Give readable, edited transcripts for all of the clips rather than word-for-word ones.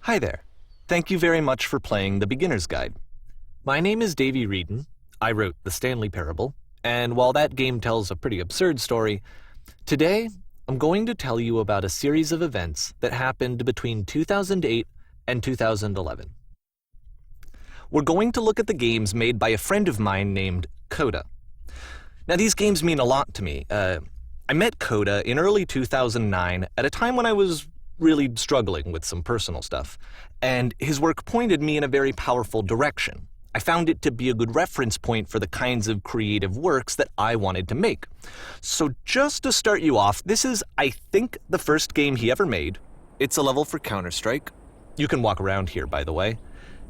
Hi there. Thank you very much for playing The Beginner's Guide. My name is Davey Wreden. I wrote The Stanley Parable, and while that game tells a pretty absurd story, today I'm going to tell you about a series of events that happened between 2008 and 2011. We're going to look at the games made by a friend of mine named Coda. Now, these games mean a lot to me. I met Coda in early 2009 at a time when I was really struggling with some personal stuff, and his work pointed me in a very powerful direction. I found it to be a good reference point for the kinds of creative works that I wanted to make. So just to start you off, this is, I think, the first game he ever made. It's a level for Counter-Strike. You can walk around here, by the way.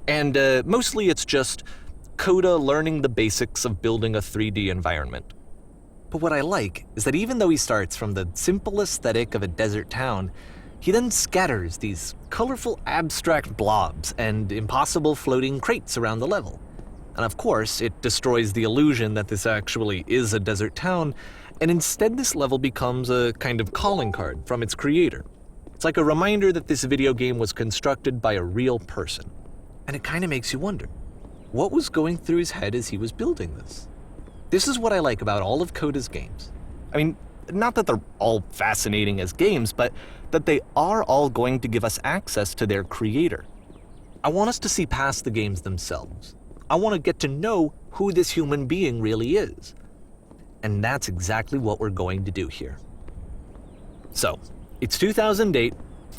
And mostly it's just Coda learning the basics of building a 3D environment. But what I like is that even though he starts from the simple aesthetic of a desert town, he then scatters these colorful abstract blobs and impossible floating crates around the level. And of course, it destroys the illusion that this actually is a desert town, and instead this level becomes a kind of calling card from its creator. It's like a reminder that this video game was constructed by a real person. And it kind of makes you wonder, what was going through his head as he was building this? This is what I like about all of Coda's games. I mean, not that they're all fascinating as games, but that they are all going to give us access to their creator. I want us to see past the games themselves. I want to get to know who this human being really is. And that's exactly what we're going to do here. So, it's 2008,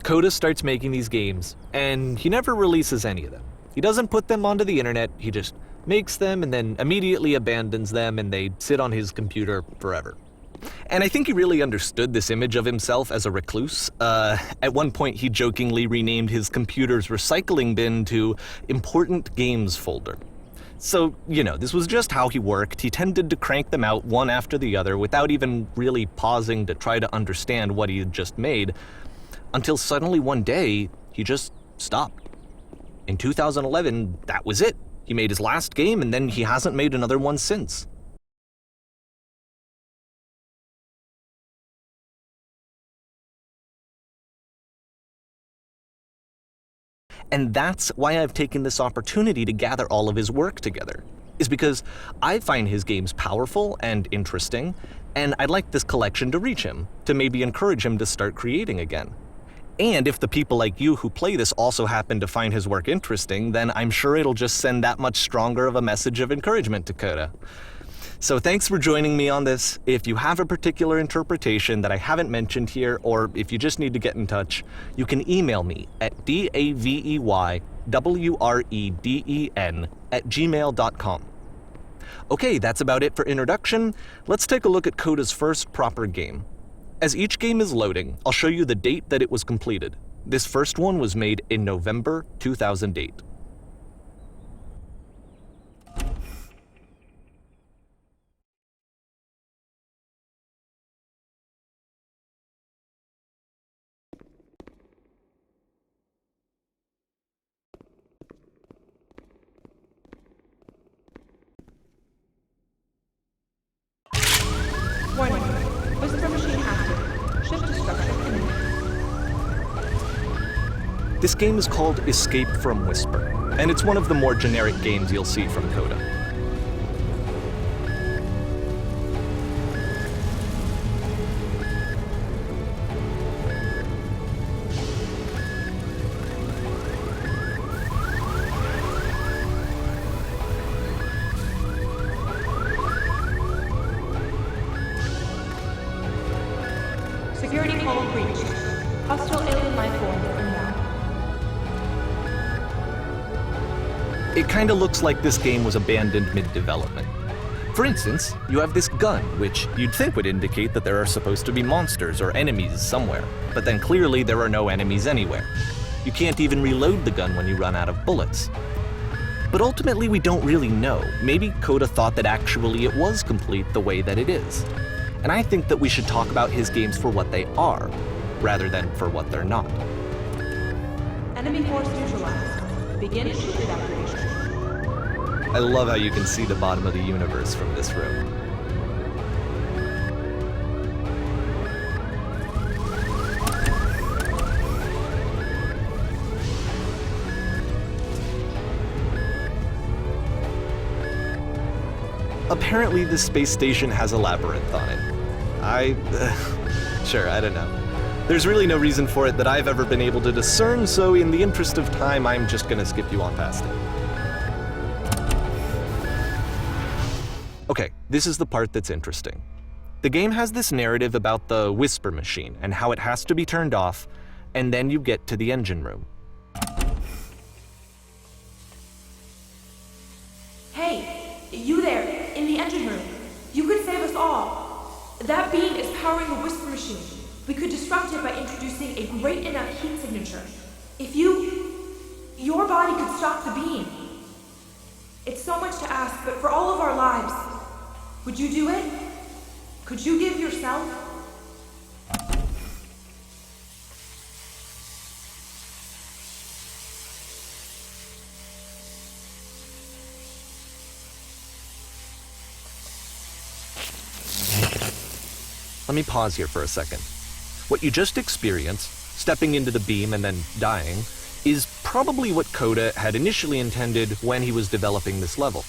Coda starts making these games, and he never releases any of them. He doesn't put them onto the internet, he just makes them and then immediately abandons them, and they sit on his computer forever. And I think he really understood this image of himself as a recluse. At one point, he jokingly renamed his computer's recycling bin to Important Games Folder. So, this was just how he worked. He tended to crank them out one after the other without even really pausing to try to understand what he had just made, until suddenly one day, he just stopped. In 2011, that was it. He made his last game, and then he hasn't made another one since. And that's why I've taken this opportunity to gather all of his work together, is because I find his games powerful and interesting, and I'd like this collection to reach him, to maybe encourage him to start creating again. And if the people like you who play this also happen to find his work interesting, then I'm sure it'll just send that much stronger of a message of encouragement to Coda. So thanks for joining me on this. If you have a particular interpretation that I haven't mentioned here, or if you just need to get in touch, you can email me at daveywreden@gmail.com. Okay, that's about it for introduction. Let's take a look at Coda's first proper game. As each game is loading, I'll show you the date that it was completed. This first one was made in November 2008. Warning. Whisper machine active. Shift to structure imminent. This game is called Escape from Whisper, and it's one of the more generic games you'll see from Coda. Security call breached. Hostile alien life form inbound. It kinda looks like this game was abandoned mid-development. For instance, you have this gun, which you'd think would indicate that there are supposed to be monsters or enemies somewhere, but then clearly there are no enemies anywhere. You can't even reload the gun when you run out of bullets. But ultimately we don't really know. Maybe Coda thought that actually it was complete the way that it is. And I think that we should talk about his games for what they are, rather than for what they're not. Enemy force neutralized. Begin ship evacuation. I love how you can see the bottom of the universe from this room. apparently this space station has a labyrinth on it. Sure, I don't know. There's really no reason for it that I've ever been able to discern, so in the interest of time, I'm just gonna skip you on past it. Okay, this is the part that's interesting. The game has this narrative about the whisper machine and how it has to be turned off, and then you get to the engine room. Hey, you there, in the engine room. You could save us all. That beam is powering the whisper machine. We could disrupt it by introducing a great enough heat signature. If your body could stop the beam. It's so much to ask, but for all of our lives, would you do it? Could you give yourself? Let me pause here for a second. What you just experienced, stepping into the beam and then dying, is probably what Coda had initially intended when he was developing this level.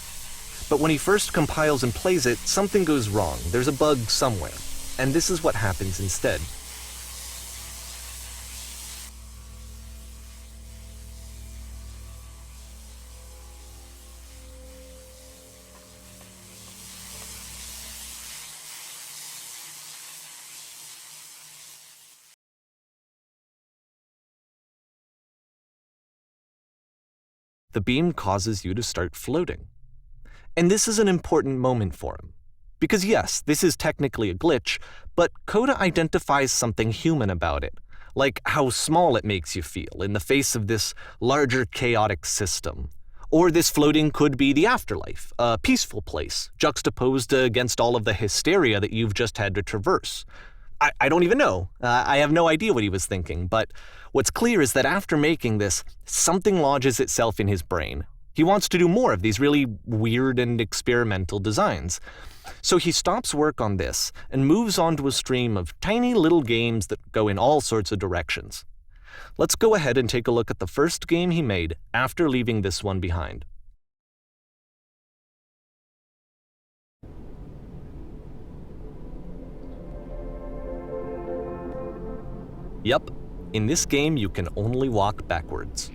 But when he first compiles and plays it, something goes wrong. There's a bug somewhere. And this is what happens instead. The beam causes you to start floating. And this is an important moment for him. Because yes, this is technically a glitch, but Coda identifies something human about it, like how small it makes you feel in the face of this larger chaotic system. Or this floating could be the afterlife, a peaceful place, juxtaposed against all of the hysteria that you've just had to traverse. I don't even know. I have no idea what he was thinking, but what's clear is that after making this, something lodges itself in his brain. He wants to do more of these really weird and experimental designs. So he stops work on this and moves on to a stream of tiny little games that go in all sorts of directions. Let's go ahead and take a look at the first game he made after leaving this one behind. Yep, in this game you can only walk backwards.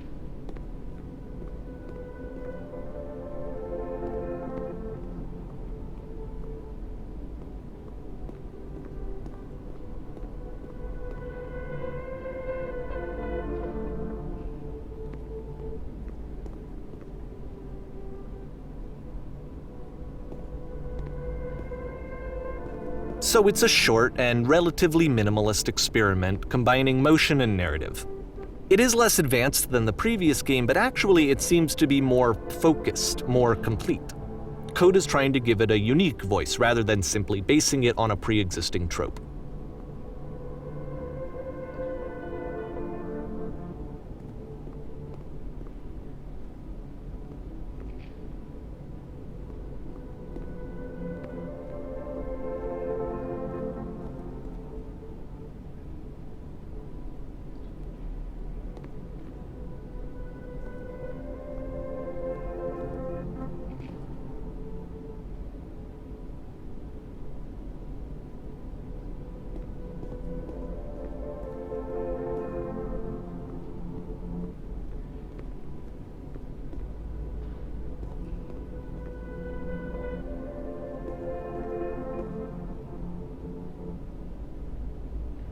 So it's a short and relatively minimalist experiment combining motion and narrative. It is less advanced than the previous game, but actually it seems to be more focused, more complete. Coda's trying to give it a unique voice rather than simply basing it on a pre-existing trope.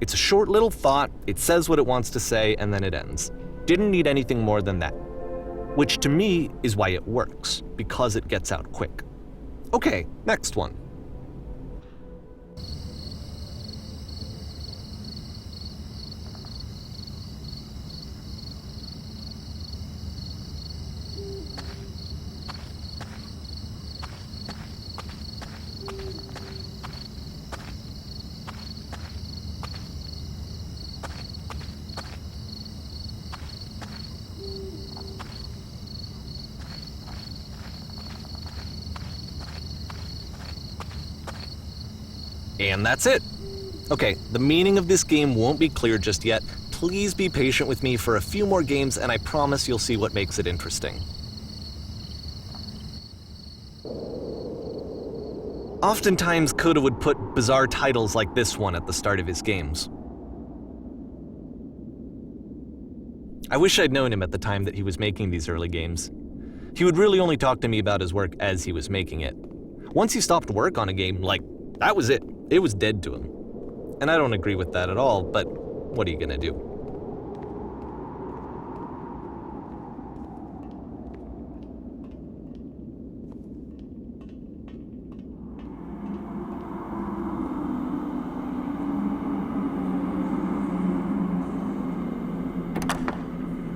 It's a short little thought, it says what it wants to say, and then it ends. Didn't need anything more than that. Which to me is why it works, because it gets out quick. Okay, next one. And that's it. Okay, the meaning of this game won't be clear just yet. Please be patient with me for a few more games, and I promise you'll see what makes it interesting. Oftentimes, Coda would put bizarre titles like this one at the start of his games. I wish I'd known him at the time that he was making these early games. He would really only talk to me about his work as he was making it. Once he stopped work on a game, that was it. It was dead to him. And I don't agree with that at all, but what are you gonna do?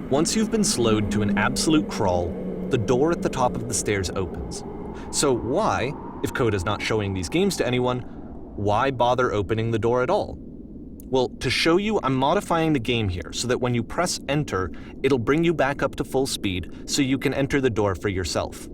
Once you've been slowed to an absolute crawl, the door at the top of the stairs opens. So why, if Coda's not showing these games to anyone, why bother opening the door at all? Well, to show you, I'm modifying the game here so that when you press enter, it'll bring you back up to full speed so you can enter the door for yourself.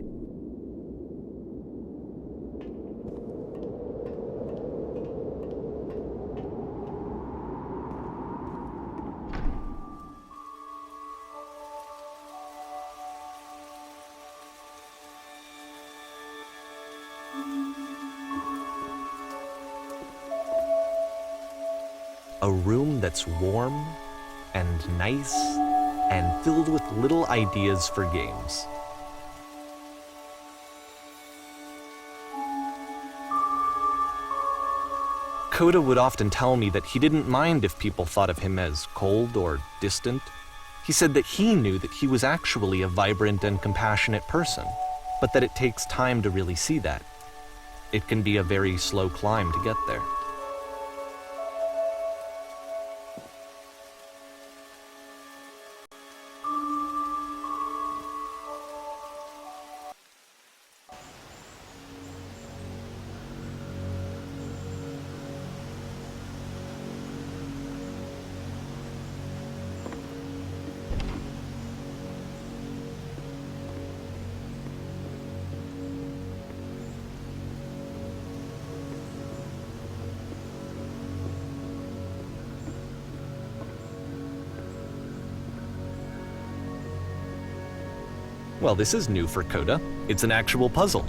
A room that's warm and nice and filled with little ideas for games. Coda would often tell me that he didn't mind if people thought of him as cold or distant. He said that he knew that he was actually a vibrant and compassionate person, but that it takes time to really see that. It can be a very slow climb to get there. Well, this is new for Coda. It's an actual puzzle.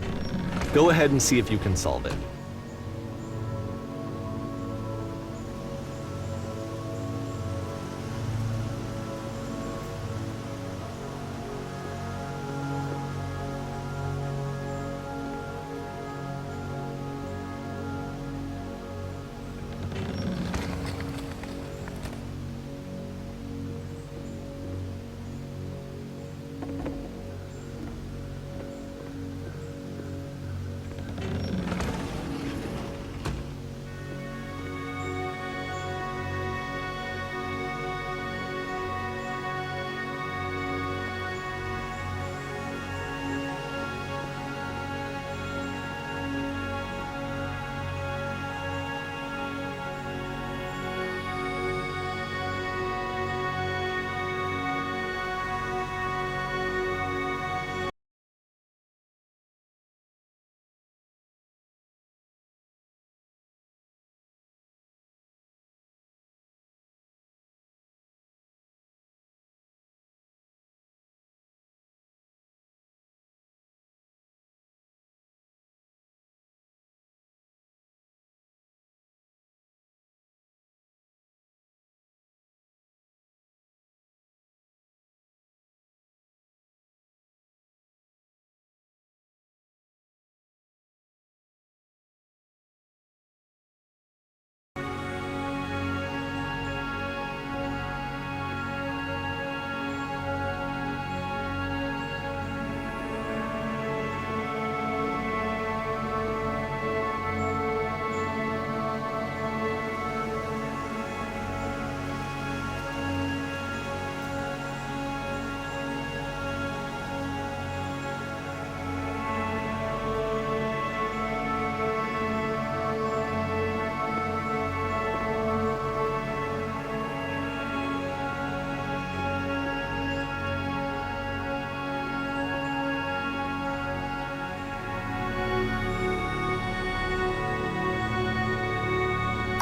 Go ahead and see if you can solve it.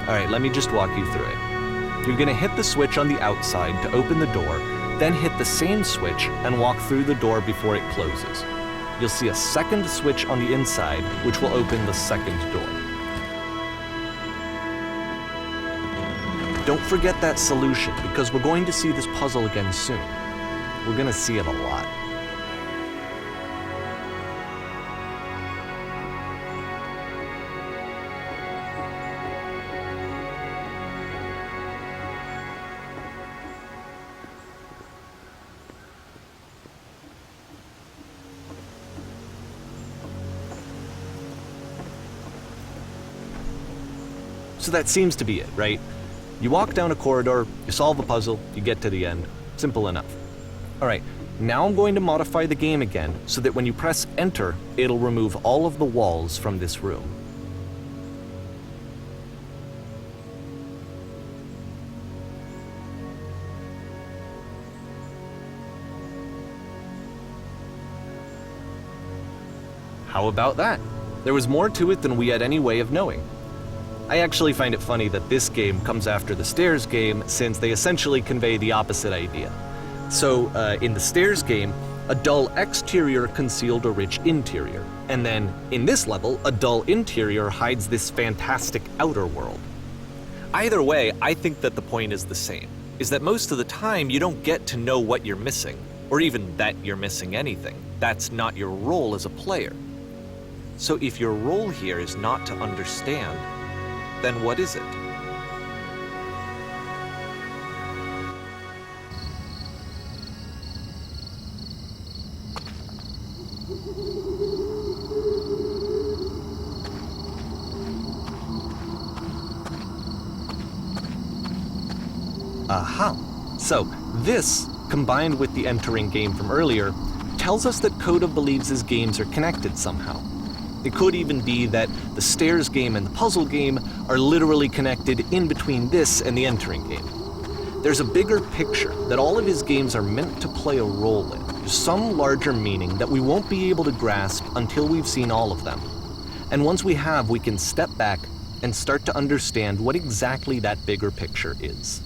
All right, let me just walk you through it. You're gonna hit the switch on the outside to open the door, then hit the same switch and walk through the door before it closes. you'll see a second switch on the inside, which will open the second door. Don't forget that solution, because we're going to see this puzzle again soon. We're going to see it a lot. So that seems to be it, right? You walk down a corridor, you solve a puzzle, you get to the end. Simple enough. All right, now I'm going to modify the game again so that when you press enter, it'll remove all of the walls from this room. How about that? There was more to it than we had any way of knowing. I actually find it funny that this game comes after the Stairs game, since they essentially convey the opposite idea. So, in the Stairs game, a dull exterior concealed a rich interior, and then, in this level, a dull interior hides this fantastic outer world. Either way, I think that the point is the same, is that most of the time you don't get to know what you're missing, or even that you're missing anything. That's not your role as a player. So if your role here is not to understand, then what is it? Aha! So, this, combined with the entering game from earlier, tells us that Coda believes his games are connected somehow. It could even be that the Stairs game and the puzzle game are literally connected in between this and the entering game. There's a bigger picture that all of his games are meant to play a role in, some larger meaning that we won't be able to grasp until we've seen all of them. And once we have, we can step back and start to understand what exactly that bigger picture is.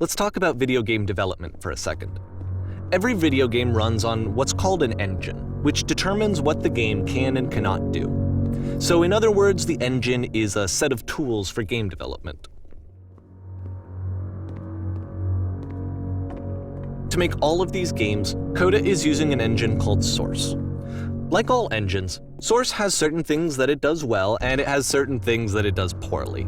Let's talk about video game development for a second. Every video game runs on what's called an engine, which determines what the game can and cannot do. So in other words, the engine is a set of tools for game development. To make all of these games, Coda is using an engine called Source. Like all engines, Source has certain things that it does well, and it has certain things that it does poorly.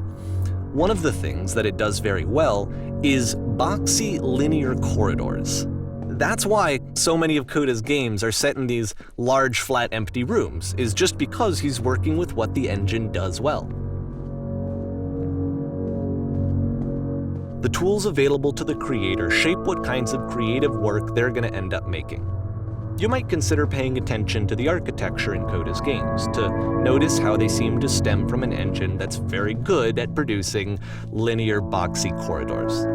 One of the things that it does very well is boxy linear corridors. That's why so many of Coda's games are set in these large, flat, empty rooms, is just because he's working with what the engine does well. The tools available to the creator shape what kinds of creative work they're going to end up making. You might consider paying attention to the architecture in Coda's games to notice how they seem to stem from an engine that's very good at producing linear, boxy corridors.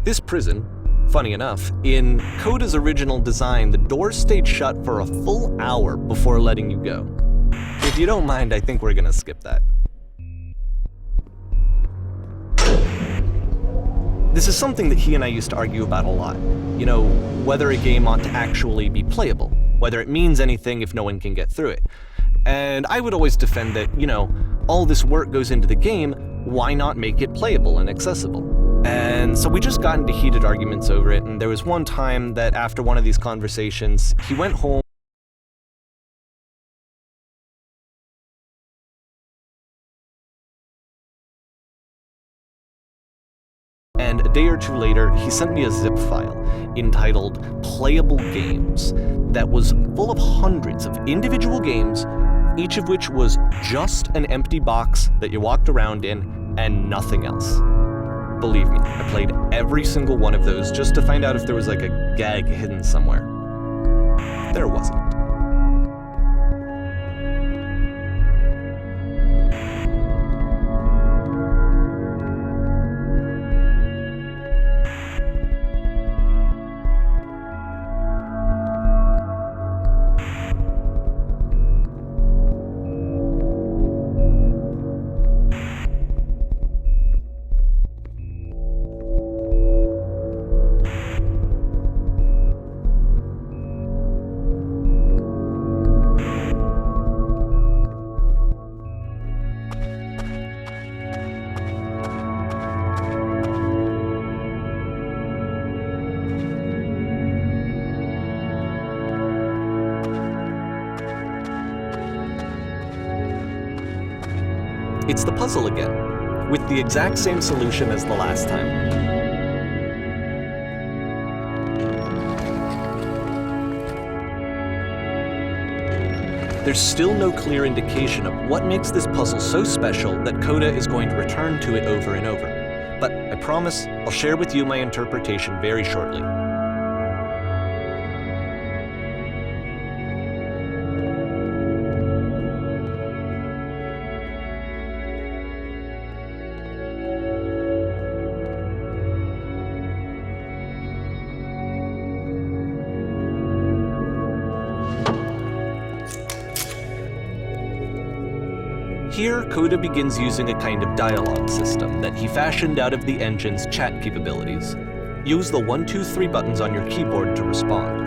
This prison, funny enough, in Coda's original design, the doors stayed shut for a full hour before letting you go. If you don't mind, I think we're gonna skip that. This is something that he and I used to argue about a lot. You know, whether a game ought to actually be playable, whether it means anything if no one can get through it. And I would always defend that, you know, all this work goes into the game, why not make it playable and accessible? And so we just got into heated arguments over it, and there was one time that after one of these conversations, he went home and a day or two later, he sent me a zip file entitled Playable Games that was full of hundreds of individual games, each of which was just an empty box that you walked around in and nothing else. Believe me, I played every single one of those just to find out if there was like a gag hidden somewhere. There wasn't. It's the puzzle again, with the exact same solution as the last time. There's still no clear indication of what makes this puzzle so special that Coda is going to return to it over and over. But I promise I'll share with you my interpretation very shortly. Here, Coda begins using a kind of dialogue system that he fashioned out of the engine's chat capabilities. Use the 1, 2, 3 buttons on your keyboard to respond.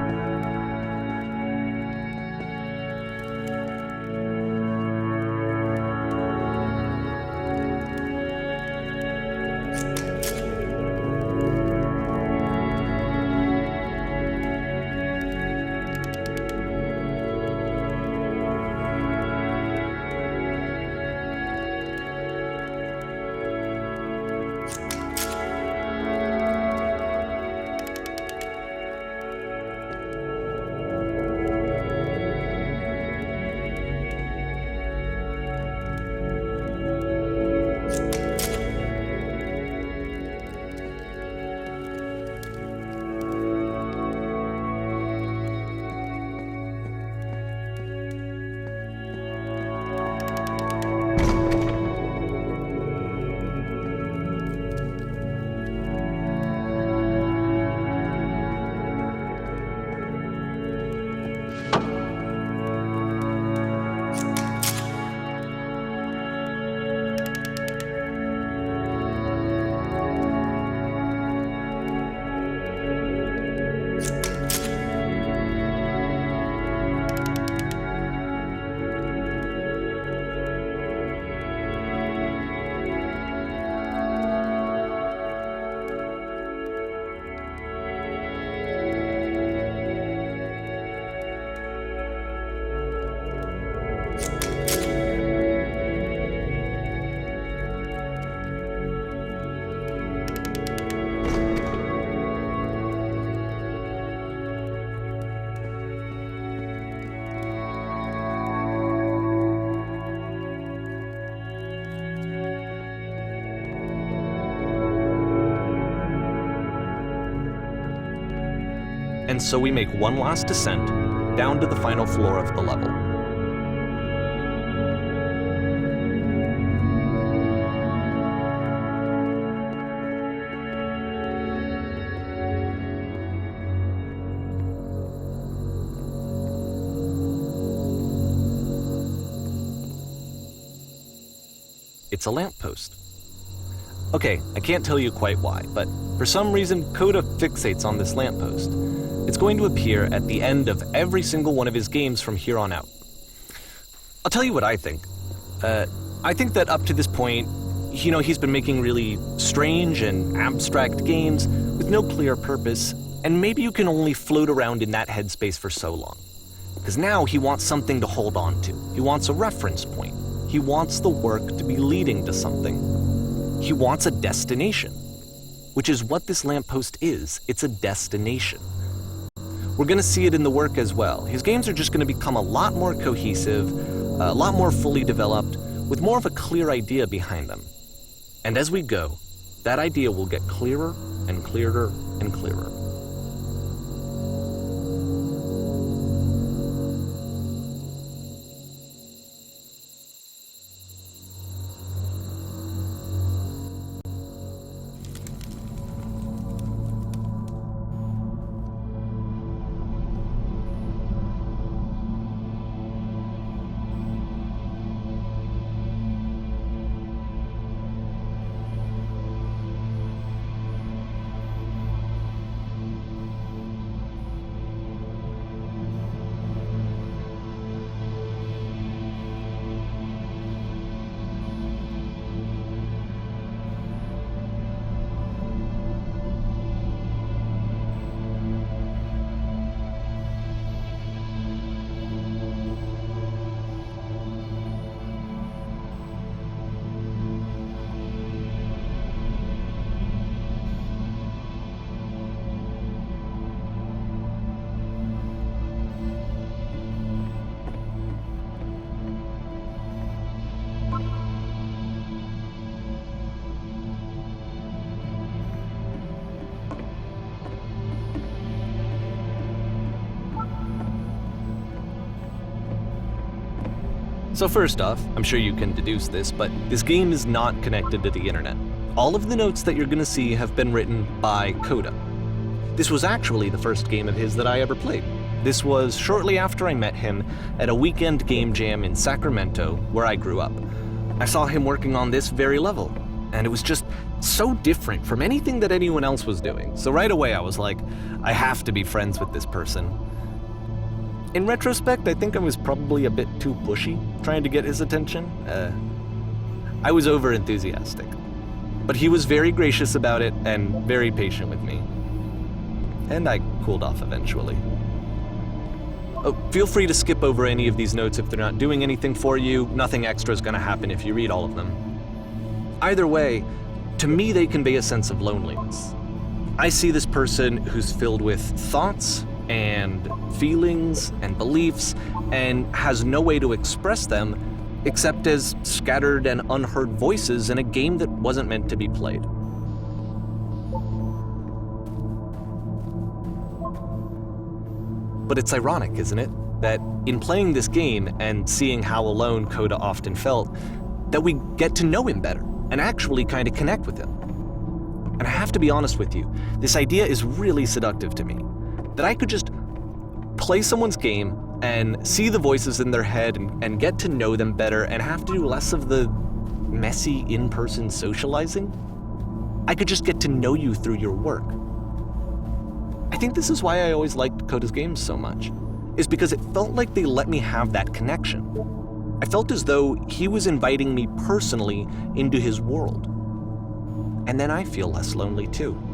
And so we make one last descent down to the final floor of the level. it's a lamppost. Okay, I can't tell you quite why, but for some reason, Coda fixates on this lamppost. It's going to appear at the end of every single one of his games from here on out. I'll tell you what I think. I think that up to this point, he's been making really strange and abstract games with no clear purpose, and maybe you can only float around in that headspace for so long. Because now he wants something to hold on to. He wants a reference point. He wants the work to be leading to something. He wants a destination, which is what this lamppost is. It's a destination. We're going to see it in the work as well. His games are just going to become a lot more cohesive, a lot more fully developed, with more of a clear idea behind them. And as we go, that idea will get clearer and clearer and clearer. So first off, I'm sure you can deduce this, but this game is not connected to the internet. All of the notes that you're going to see have been written by Coda. This was actually the first game of his that I ever played. This was shortly after I met him at a weekend game jam in Sacramento, where I grew up. I saw him working on this very level, and it was just so different from anything that anyone else was doing. So right away I was like, I have to be friends with this person. In retrospect, I think I was probably a bit too pushy, trying to get his attention. I was over-enthusiastic. But he was very gracious about it and very patient with me. And I cooled off eventually. Oh, feel free to skip over any of these notes if they're not doing anything for you. Nothing extra is going to happen if you read all of them. Either way, to me they convey a sense of loneliness. I see this person who's filled with thoughts and feelings and beliefs and has no way to express them except as scattered and unheard voices in a game that wasn't meant to be played. But it's ironic, isn't it, that in playing this game and seeing how alone Coda often felt, that we get to know him better and actually kind of connect with him. And I have to be honest with you, this idea is really seductive to me. That I could just play someone's game and see the voices in their head and get to know them better and have to do less of the messy in-person socializing. I could just get to know you through your work. I think this is why I always liked Coda's games so much, is because it felt like they let me have that connection. I felt as though he was inviting me personally into his world. And then I feel less lonely too.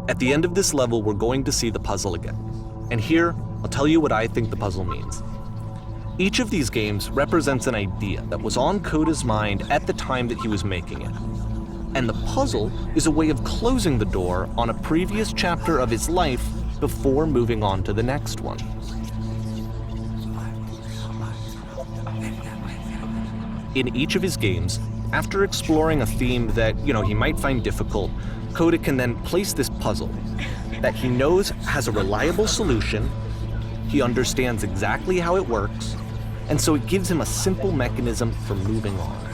At the end of this level, we're going to see the puzzle again. And here, I'll tell you what I think the puzzle means. Each of these games represents an idea that was on Coda's mind at the time that he was making it. And the puzzle is a way of closing the door on a previous chapter of his life before moving on to the next one. In each of his games, after exploring a theme that, he might find difficult, Coda can then place this puzzle that he knows has a reliable solution, he understands exactly how it works, and so it gives him a simple mechanism for moving on.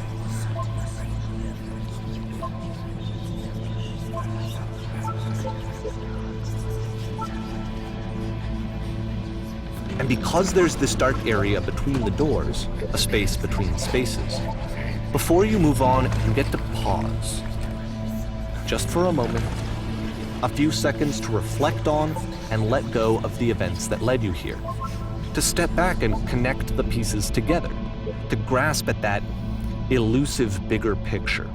And because there's this dark area between the doors, a space between spaces, before you move on, you get to pause. Just for a moment, a few seconds to reflect on and let go of the events that led you here. To step back and connect the pieces together. To grasp at that elusive bigger picture.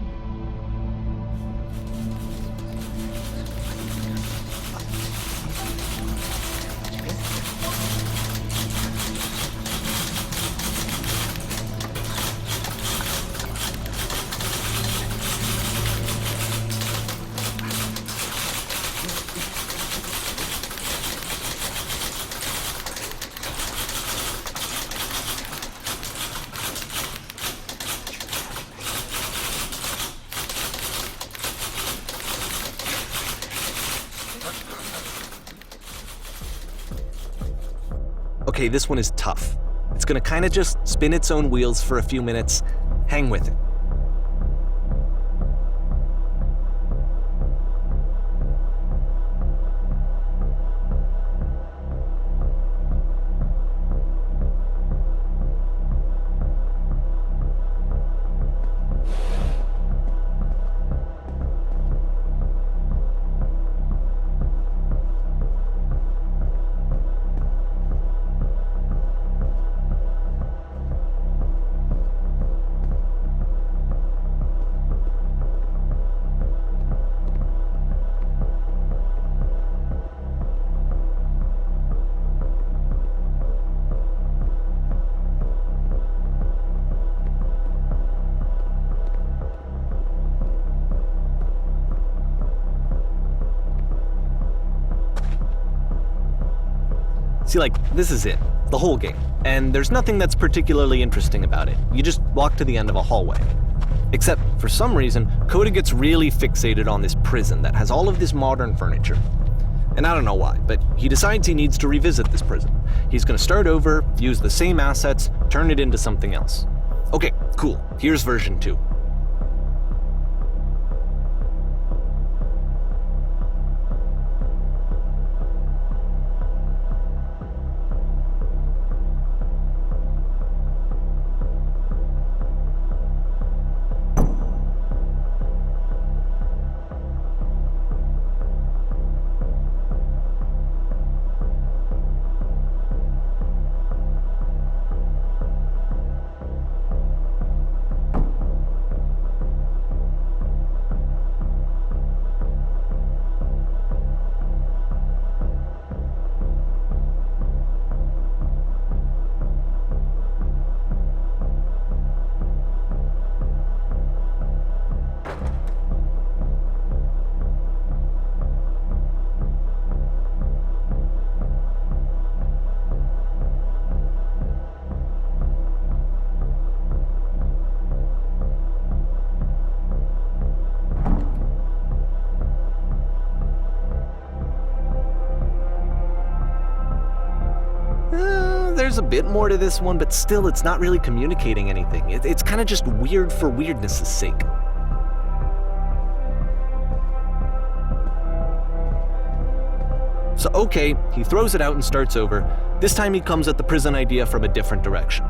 Okay, this one is tough. It's gonna kind of just spin its own wheels for a few minutes. Hang with it. See, this is it, the whole game. And there's nothing that's particularly interesting about it. You just walk to the end of a hallway. Except, for some reason, Coda gets really fixated on this prison that has all of this modern furniture. And I don't know why, but he decides he needs to revisit this prison. He's gonna start over, use the same assets, turn it into something else. Okay, cool, here's version 2. There's a bit more to this one, but still it's not really communicating anything. It's kind of just weird for weirdness' sake. So okay, he throws it out and starts over. This time he comes at the prison idea from a different direction.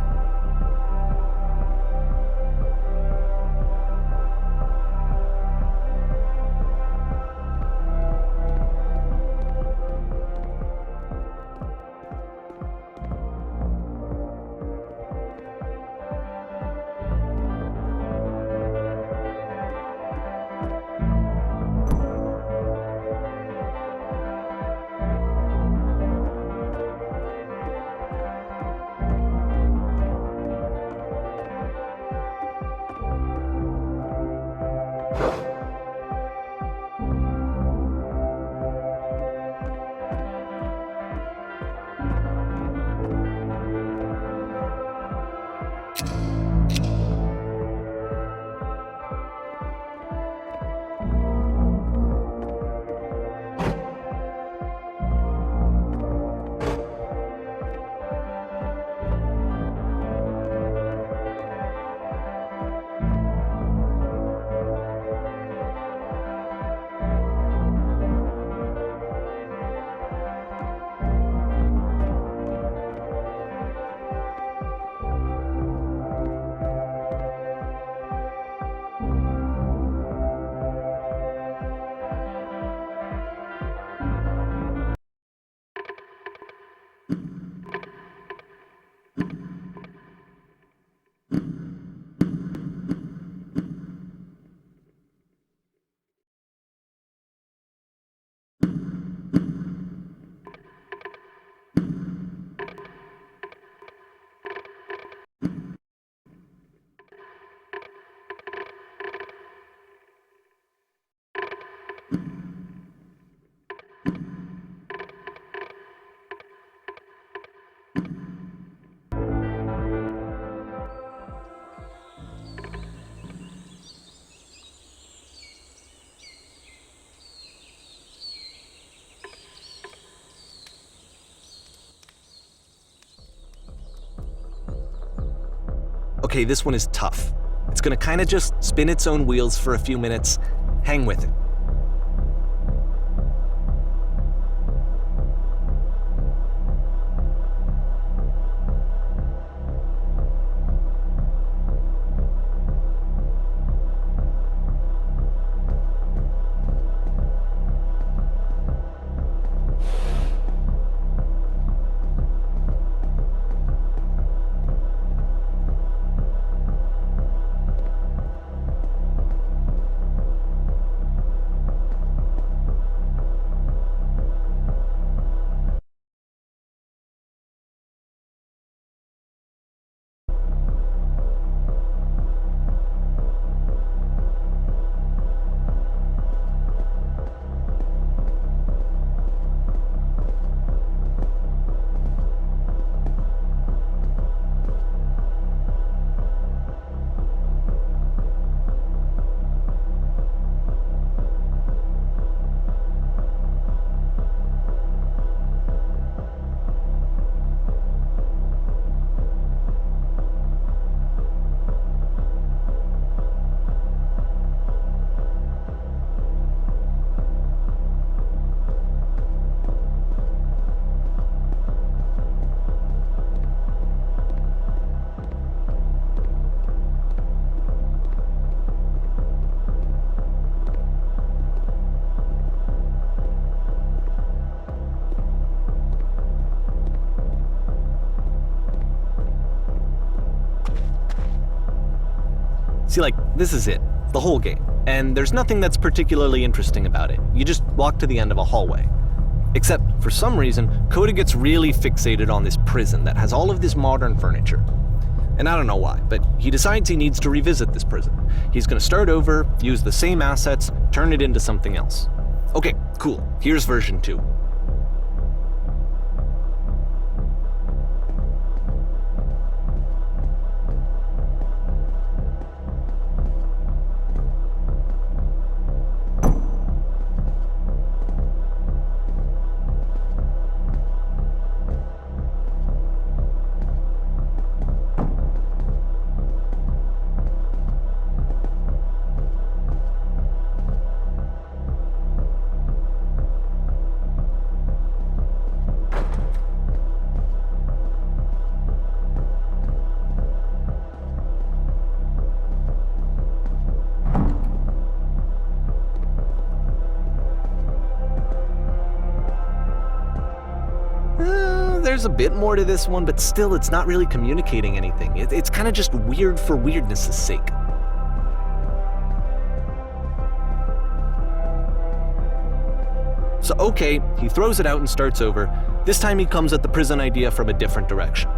Okay, this one is tough. It's gonna kinda just spin its own wheels for a few minutes. Hang with it. See, like, this is it, the whole game. And there's nothing that's particularly interesting about it. You just walk to the end of a hallway. Except, for some reason, Coda gets really fixated on this prison that has all of this modern furniture. And I don't know why, but he decides he needs to revisit this prison. He's gonna start over, use the same assets, turn it into something else. Okay, cool. Here's version 2. there's a bit more to this one, but still it's not really communicating anything. It's kind of just weird for weirdness' sake. So okay, he throws it out and starts over. This time he comes at the prison idea from a different direction.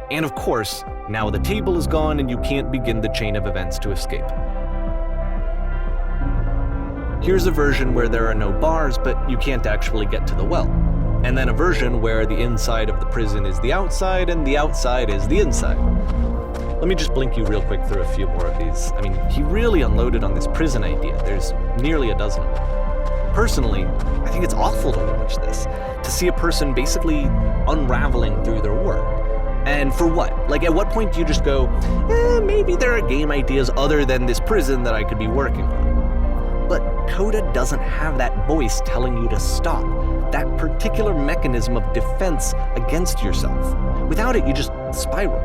And of course, now the table is gone and you can't begin the chain of events to escape. Here's a version where there are no bars, but you can't actually get to the well. And then a version where the inside of the prison is the outside and the outside is the inside. Let me just blink you real quick through a few more of these. I mean, he really unloaded on this prison idea. There's nearly a dozen of them. Personally, I think it's awful to watch this, to see a person basically unraveling through their work. And for what? Like, at what point do you just go, maybe there are game ideas other than this prison that I could be working on? But Coda doesn't have that voice telling you to stop, that particular mechanism of defense against yourself. Without it, you just spiral.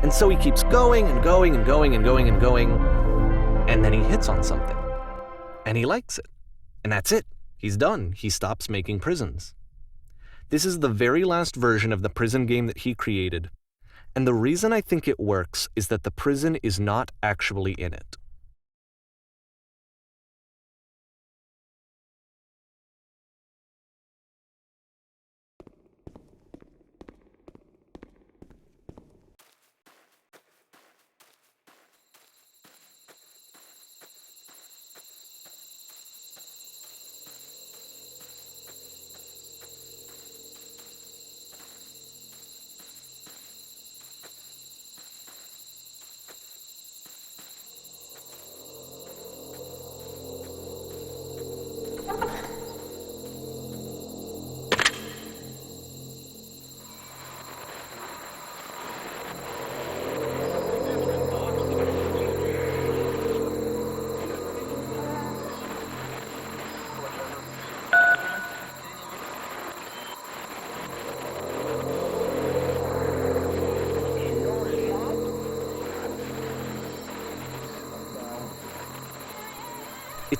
And so he keeps going and going and going and going and going, and then he hits on something. And he likes it. And that's it. He's done. He stops making prisons. This is the very last version of the prison game that he created. And the reason I think it works is that the prison is not actually in it.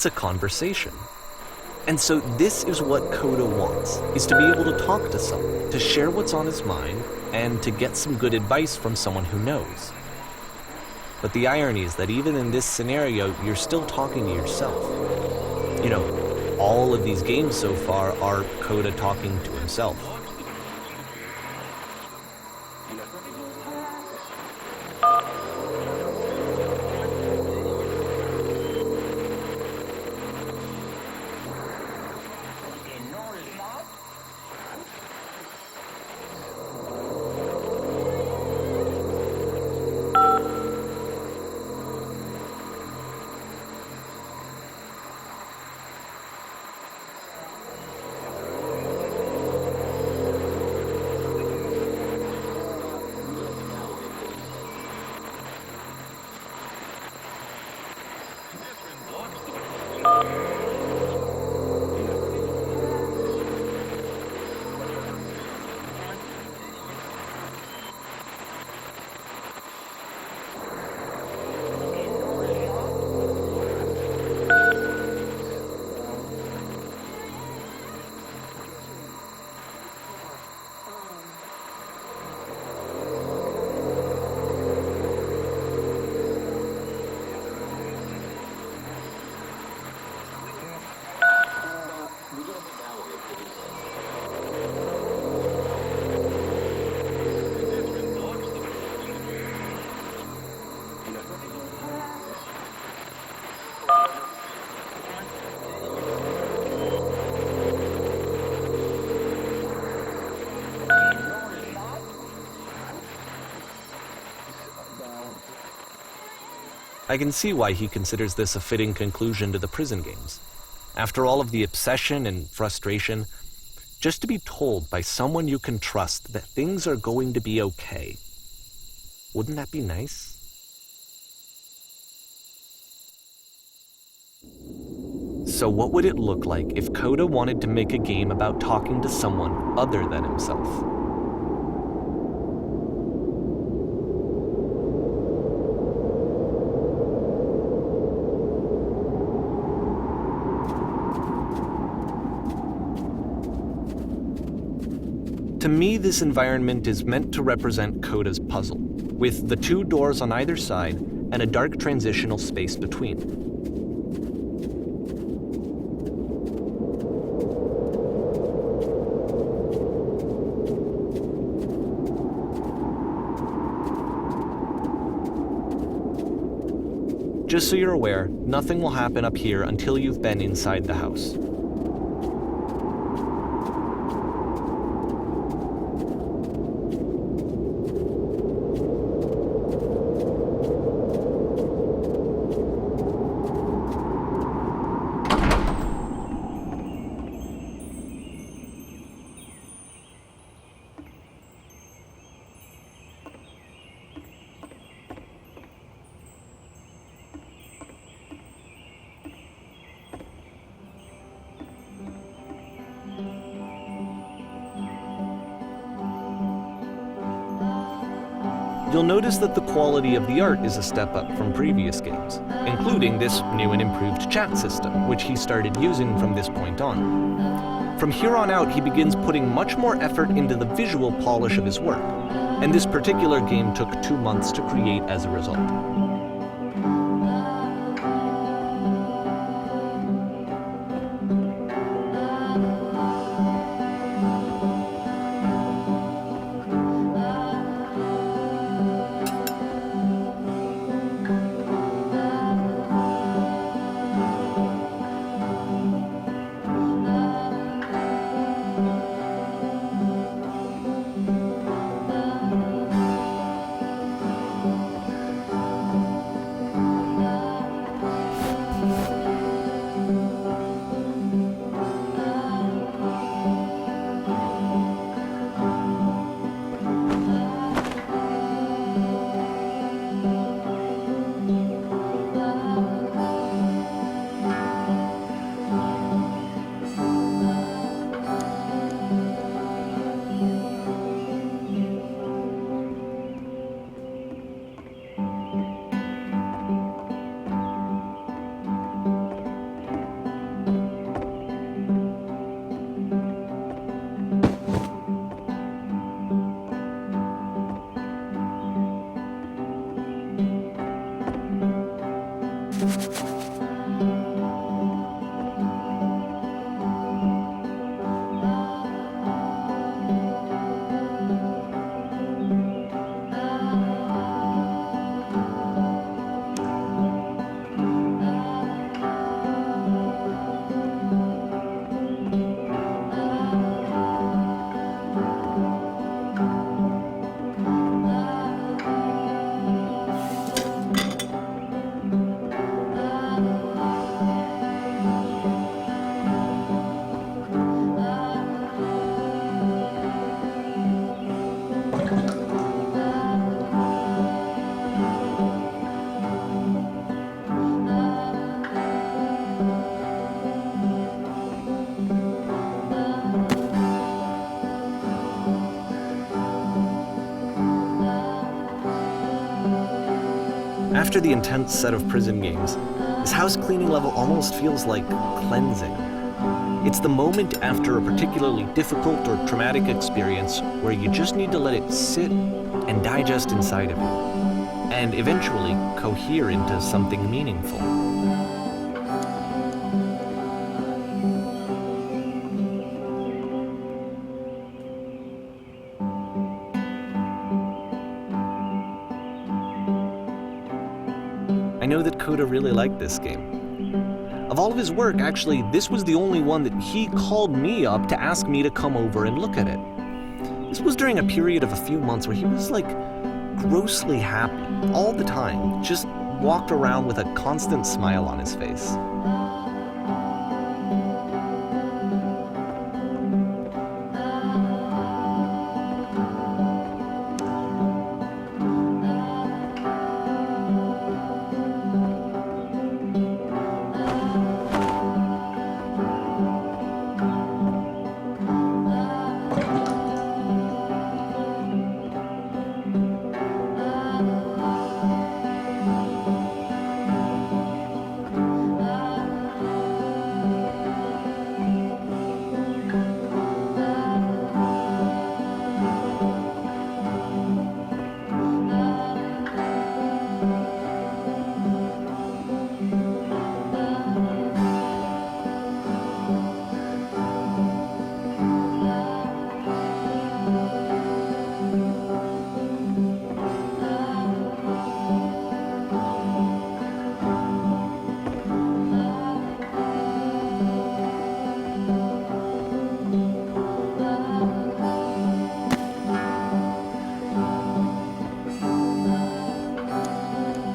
It's a conversation. And so this is what Coda wants, is to be able to talk to someone, to share what's on his mind, and to get some good advice from someone who knows. But the irony is that even in this scenario, you're still talking to yourself. You know, all of these games so far are Coda talking to himself. I can see why he considers this a fitting conclusion to the prison games. After all of the obsession and frustration, just to be told by someone you can trust that things are going to be okay. Wouldn't that be nice? So what would it look like if Coda wanted to make a game about talking to someone other than himself? To me, this environment is meant to represent Coda's puzzle, with the two doors on either side and a dark transitional space between. Just so you're aware, nothing will happen up here until you've been inside the house. You'll notice that the quality of the art is a step up from previous games, including this new and improved chat system, which he started using from this point on. From here on out, he begins putting much more effort into the visual polish of his work, and this particular game took 2 months to create as a result. After the intense set of prison games, this house cleaning level almost feels like cleansing. It's the moment after a particularly difficult or traumatic experience where you just need to let it sit and digest inside of you, and eventually cohere into something meaningful. I know that Coda really liked this game. Of all of his work, actually, this was the only one that he called me up to ask me to come over and look at it. This was during a period of a few months where he was like grossly happy all the time, just walked around with a constant smile on his face.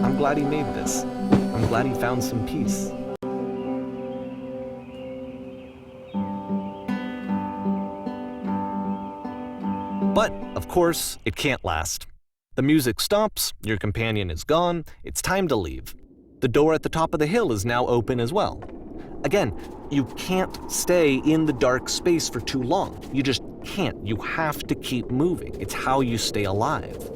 I'm glad he made this. I'm glad he found some peace. But, of course, it can't last. The music stops, your companion is gone, it's time to leave. The door at the top of the hill is now open as well. Again, you can't stay in the dark space for too long. You just can't. You have to keep moving. It's how you stay alive.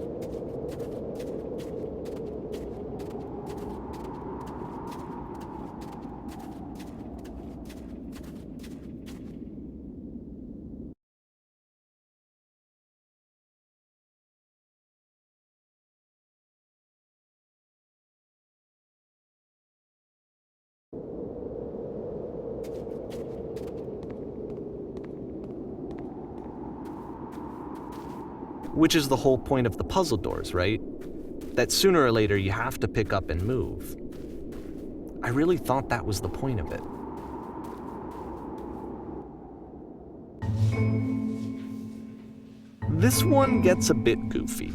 Which is the whole point of the puzzle doors, right? That sooner or later you have to pick up and move. I really thought that was the point of it. This one gets a bit goofy.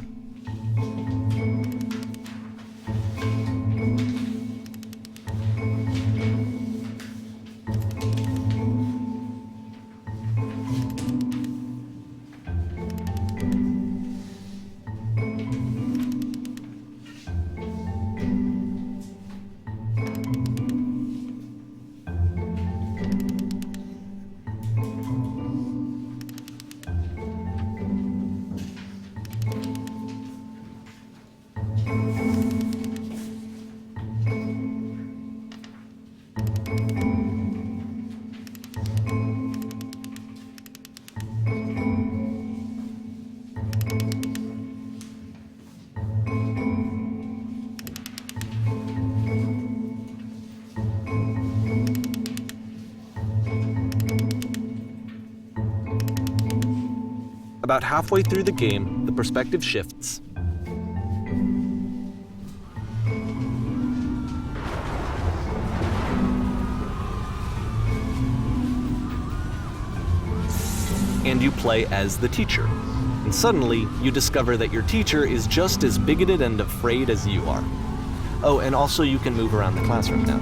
About halfway through the game, the perspective shifts. And you play as the teacher. And suddenly, you discover that your teacher is just as bigoted and afraid as you are. Oh, and also you can move around the classroom now.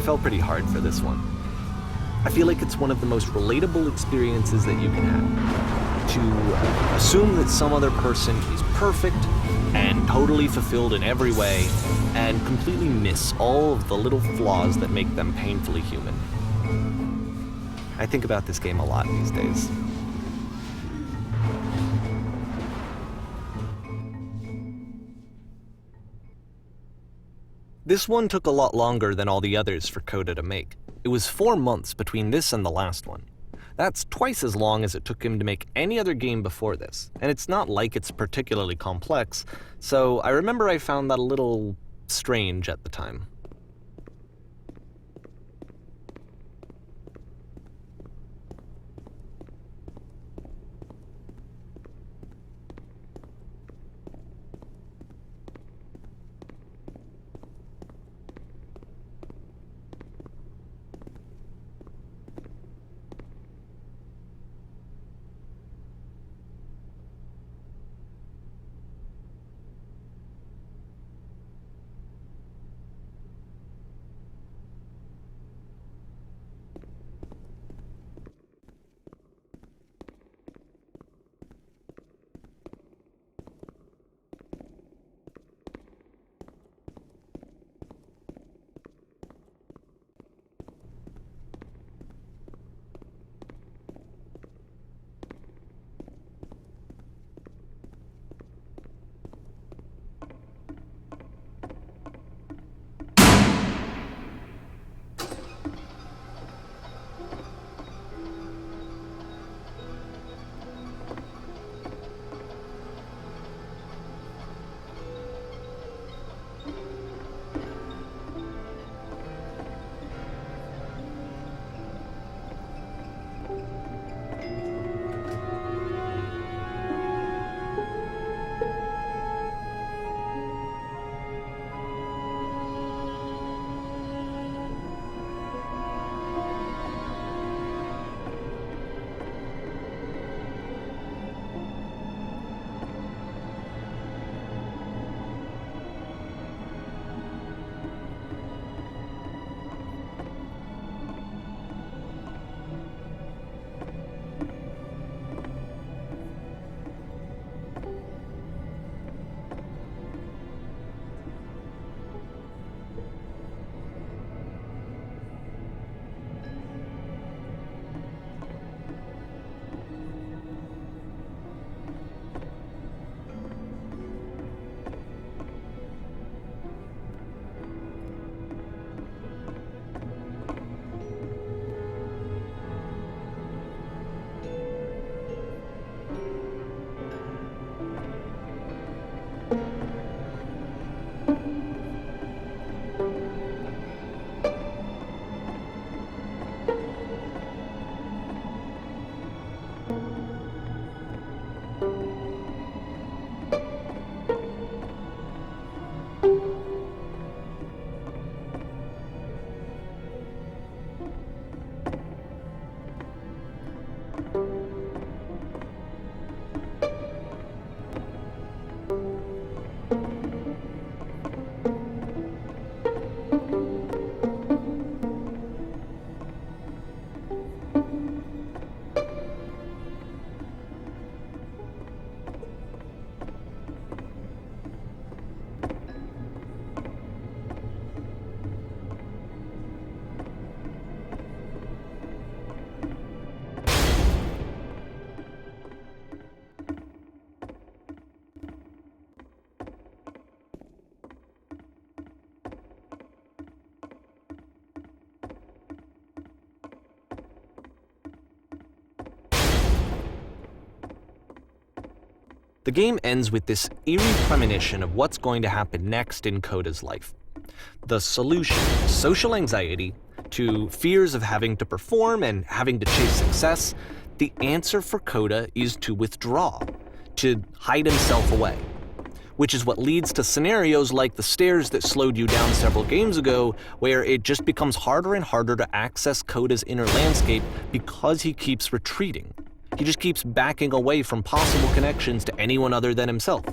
fell pretty hard for this one. I feel like it's one of the most relatable experiences that you can have. To assume that some other person is perfect and totally fulfilled in every way, and completely miss all of the little flaws that make them painfully human. I think about this game a lot these days. This one took a lot longer than all the others for Coda to make. It was 4 months between this and the last one. That's twice as long as it took him to make any other game before this, and it's not like it's particularly complex, so I remember I found that a little strange at the time. The game ends with this eerie premonition of what's going to happen next in Coda's life. The solution, social anxiety, to fears of having to perform and having to chase success, the answer for Coda is to withdraw, to hide himself away. Which is what leads to scenarios like the stairs that slowed you down several games ago, where it just becomes harder and harder to access Coda's inner landscape because he keeps retreating. He just keeps backing away from possible connections to anyone other than himself.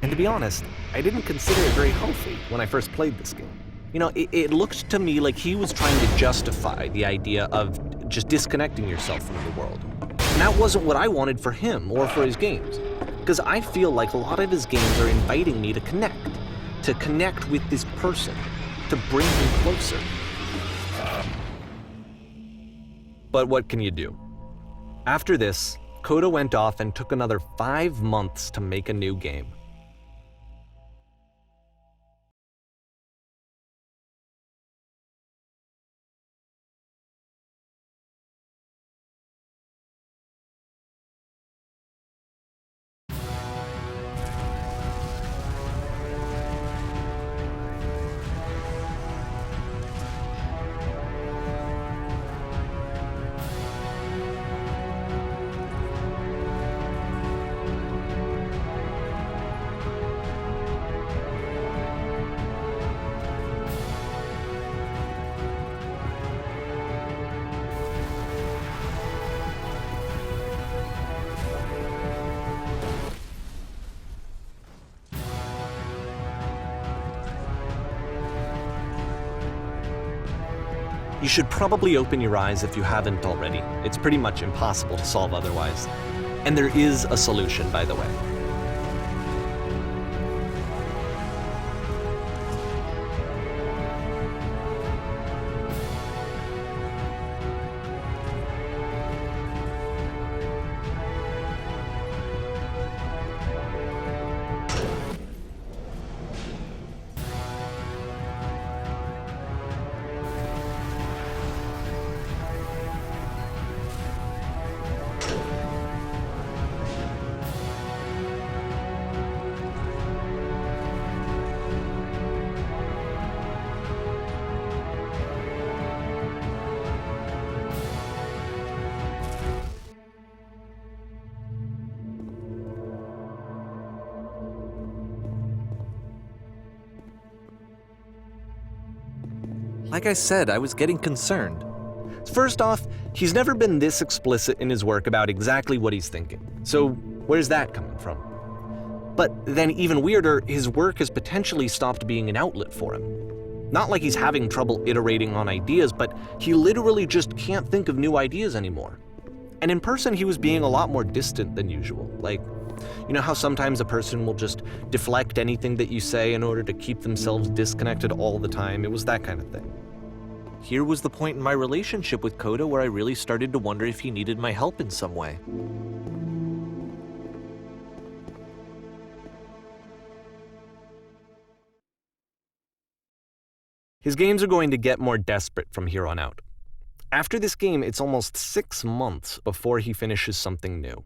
And to be honest, I didn't consider it very healthy when I first played this game. It looked to me like he was trying to justify the idea of just disconnecting yourself from the world. And that wasn't what I wanted for him or for his games. Because I feel like a lot of his games are inviting me to connect with this person, to bring him closer. But what can you do? After this, Coda went off and took another 5 months to make a new game. You should probably open your eyes if you haven't already. It's pretty much impossible to solve otherwise. And there is a solution, by the way. Like I said, I was getting concerned. First off, he's never been this explicit in his work about exactly what he's thinking. So where's that coming from? But then even weirder, his work has potentially stopped being an outlet for him. Not like he's having trouble iterating on ideas, but he literally just can't think of new ideas anymore. And in person, he was being a lot more distant than usual. Like, you know how sometimes a person will just deflect anything that you say in order to keep themselves disconnected all the time? It was that kind of thing. Here was the point in my relationship with Coda where I really started to wonder if he needed my help in some way. His games are going to get more desperate from here on out. After this game, it's almost 6 months before he finishes something new.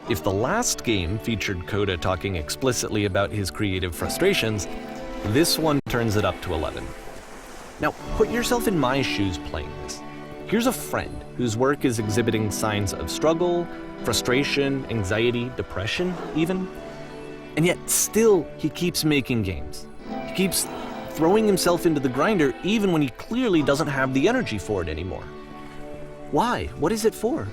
If the last game featured Coda talking explicitly about his creative frustrations, this one turns it up to 11. Now, put yourself in my shoes playing this. Here's a friend whose work is exhibiting signs of struggle, frustration, anxiety, depression even. And yet still he keeps making games. He keeps throwing himself into the grinder even when he clearly doesn't have the energy for it anymore. Why? What is it for?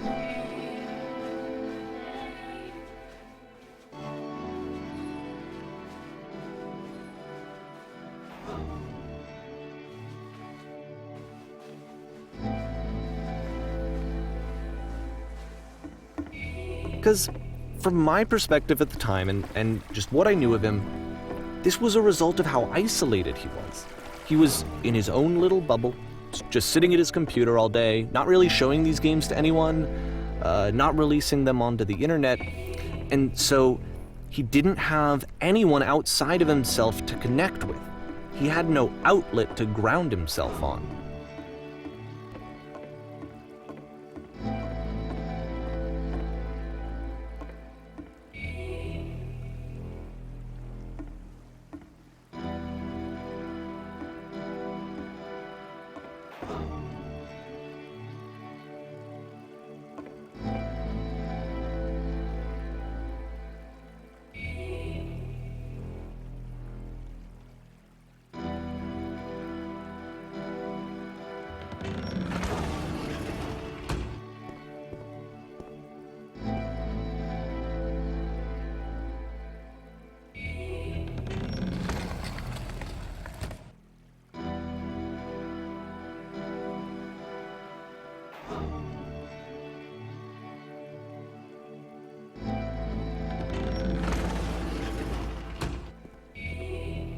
Because from my perspective at the time and just what I knew of him, this was a result of how isolated he was. He was in his own little bubble, just sitting at his computer all day, not really showing these games to anyone, not releasing them onto the internet, and so he didn't have anyone outside of himself to connect with. He had no outlet to ground himself on.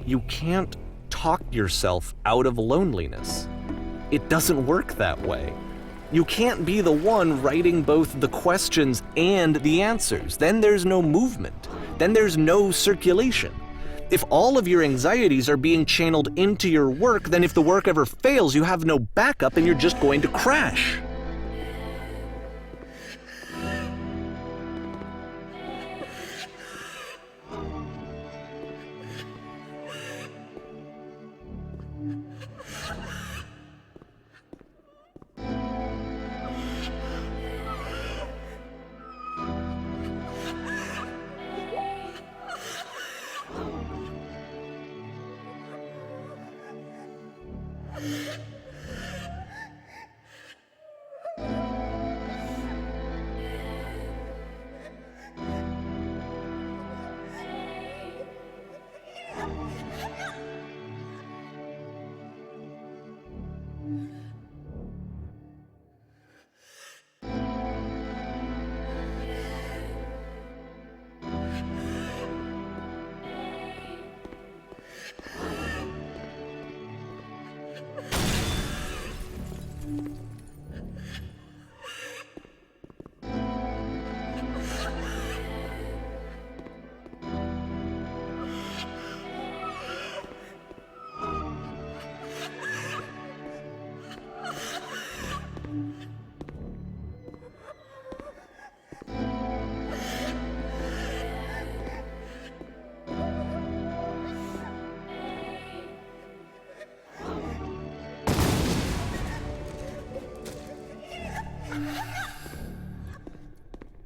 You can't talk yourself out of loneliness. It doesn't work that way. You can't be the one writing both the questions and the answers. Then there's no movement. Then there's no circulation. If all of your anxieties are being channeled into your work, then if the work ever fails, you have no backup and you're just going to crash.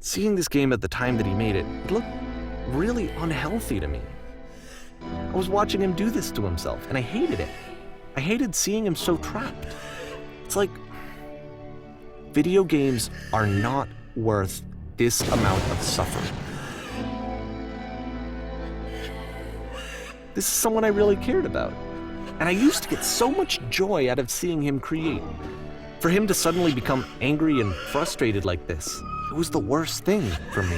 Seeing this game at the time that he made it, it looked really unhealthy to me. I was watching him do this to himself, and I hated it. I hated seeing him so trapped. It's like, video games are not worth this amount of suffering. This is someone I really cared about. And I used to get so much joy out of seeing him create. For him to suddenly become angry and frustrated like this, it was the worst thing for me.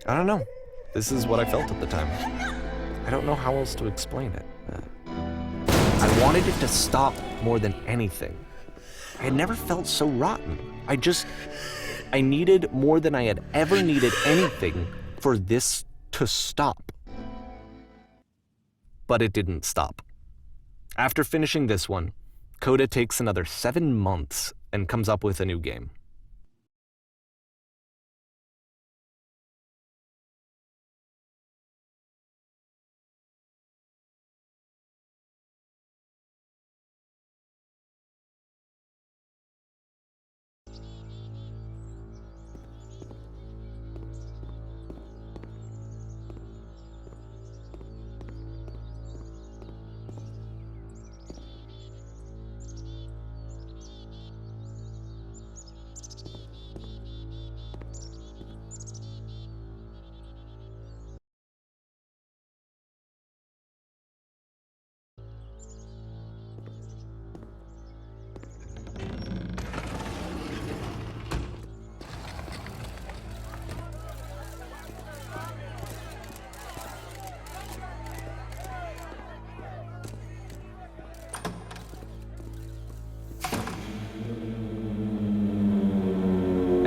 I don't know. This is what I felt at the time. I don't know how else to explain it. I wanted it to stop more than anything. I had never felt so rotten. I needed more than I had ever needed anything for this to stop. But it didn't stop. After finishing this one, Coda takes another 7 months and comes up with a new game.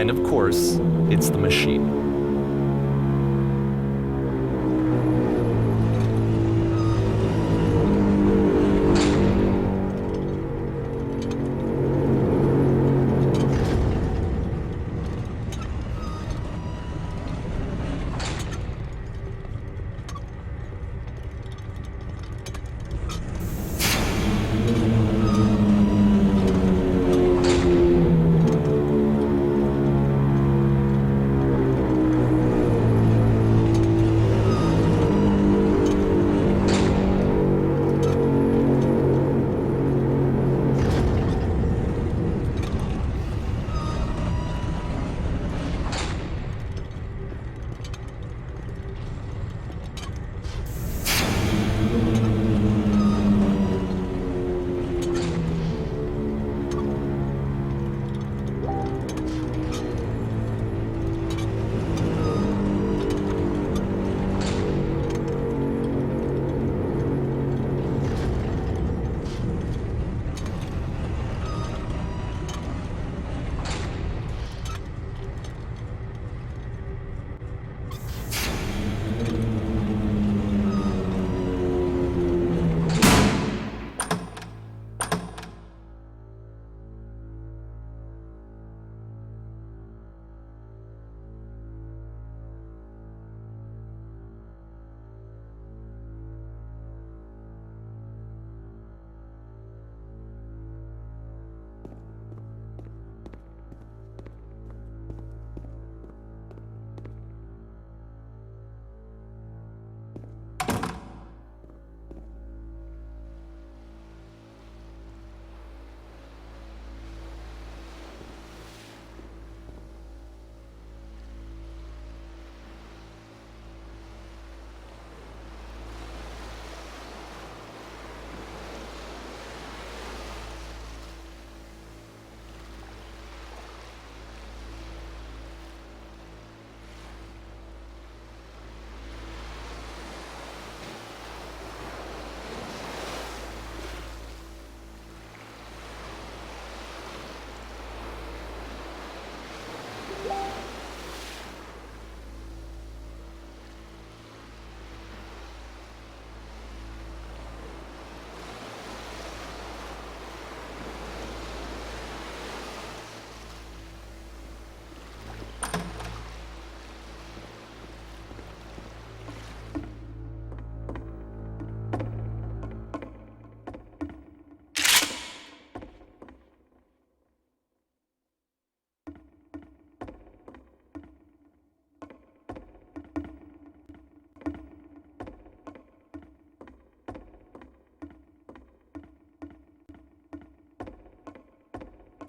And of course, it's the machine.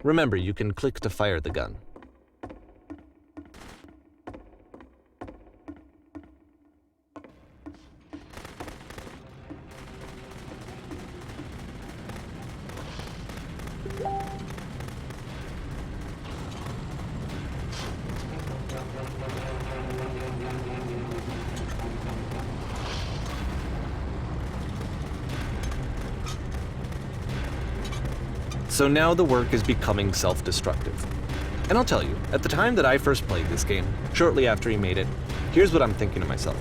Remember, you can click to fire the gun. So now the work is becoming self-destructive. And I'll tell you, at the time that I first played this game, shortly after he made it, here's what I'm thinking to myself.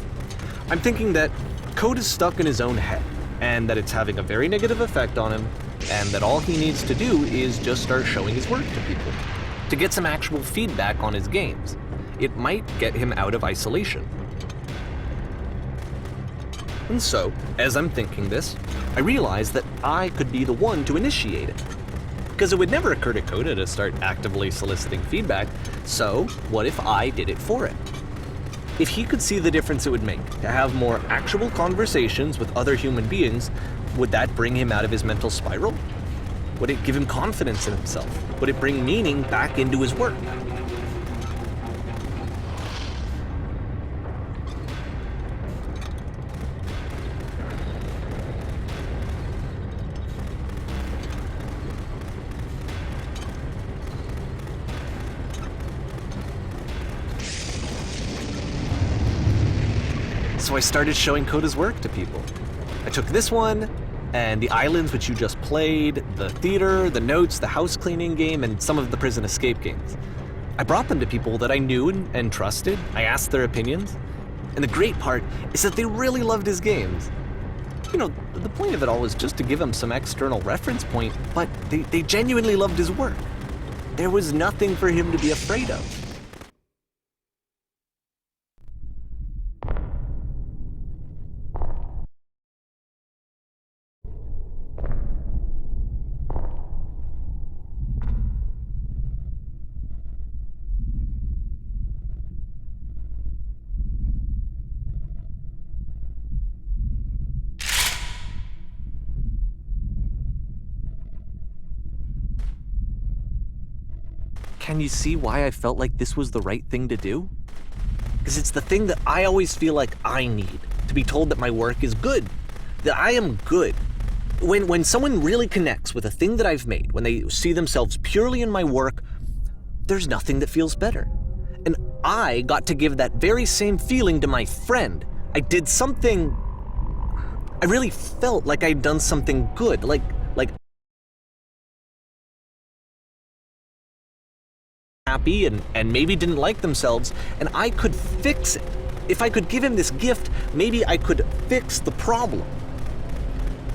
I'm thinking that Code is stuck in his own head, and that it's having a very negative effect on him, and that all he needs to do is just start showing his work to people, to get some actual feedback on his games. It might get him out of isolation. And so, as I'm thinking this, I realize that I could be the one to initiate it. Because it would never occur to Coda to start actively soliciting feedback, so what if I did it for him? If he could see the difference it would make to have more actual conversations with other human beings, would that bring him out of his mental spiral? Would it give him confidence in himself? Would it bring meaning back into his work? So I started showing Coda's work to people. I took this one, and the islands which you just played, the theater, the notes, the house cleaning game, and some of the prison escape games. I brought them to people that I knew and trusted. I asked their opinions. And the great part is that they really loved his games. You know, the point of it all was just to give him some external reference point, but they genuinely loved his work. There was nothing for him to be afraid of. Can you see why I felt like this was the right thing to do? Because it's the thing that I always feel like I need, to be told that my work is good, that I am good. When someone really connects with a thing that I've made, when they see themselves purely in my work, there's nothing that feels better. And I got to give that very same feeling to my friend. I did something, I really felt like I'd done something good, like happy and maybe didn't like themselves, and I could fix it. If I could give him this gift, maybe I could fix the problem.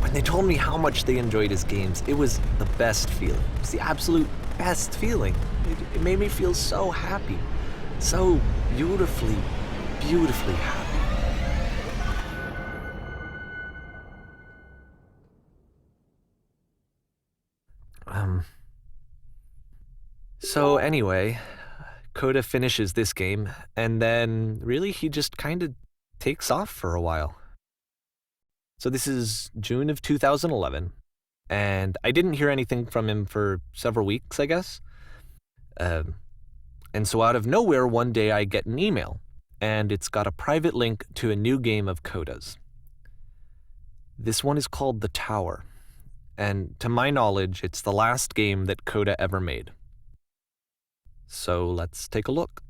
When they told me how much they enjoyed his games, it was the best feeling. It was the absolute best feeling. It made me feel so happy, so beautifully, beautifully happy. So anyway, Coda finishes this game, and then really he just kind of takes off for a while. So this is June of 2011, and I didn't hear anything from him for several weeks, I guess. And so out of nowhere, one day I get an email, and it's got a private link to a new game of Coda's. This one is called The Tower, and to my knowledge, it's the last game that Coda ever made. So let's take a look.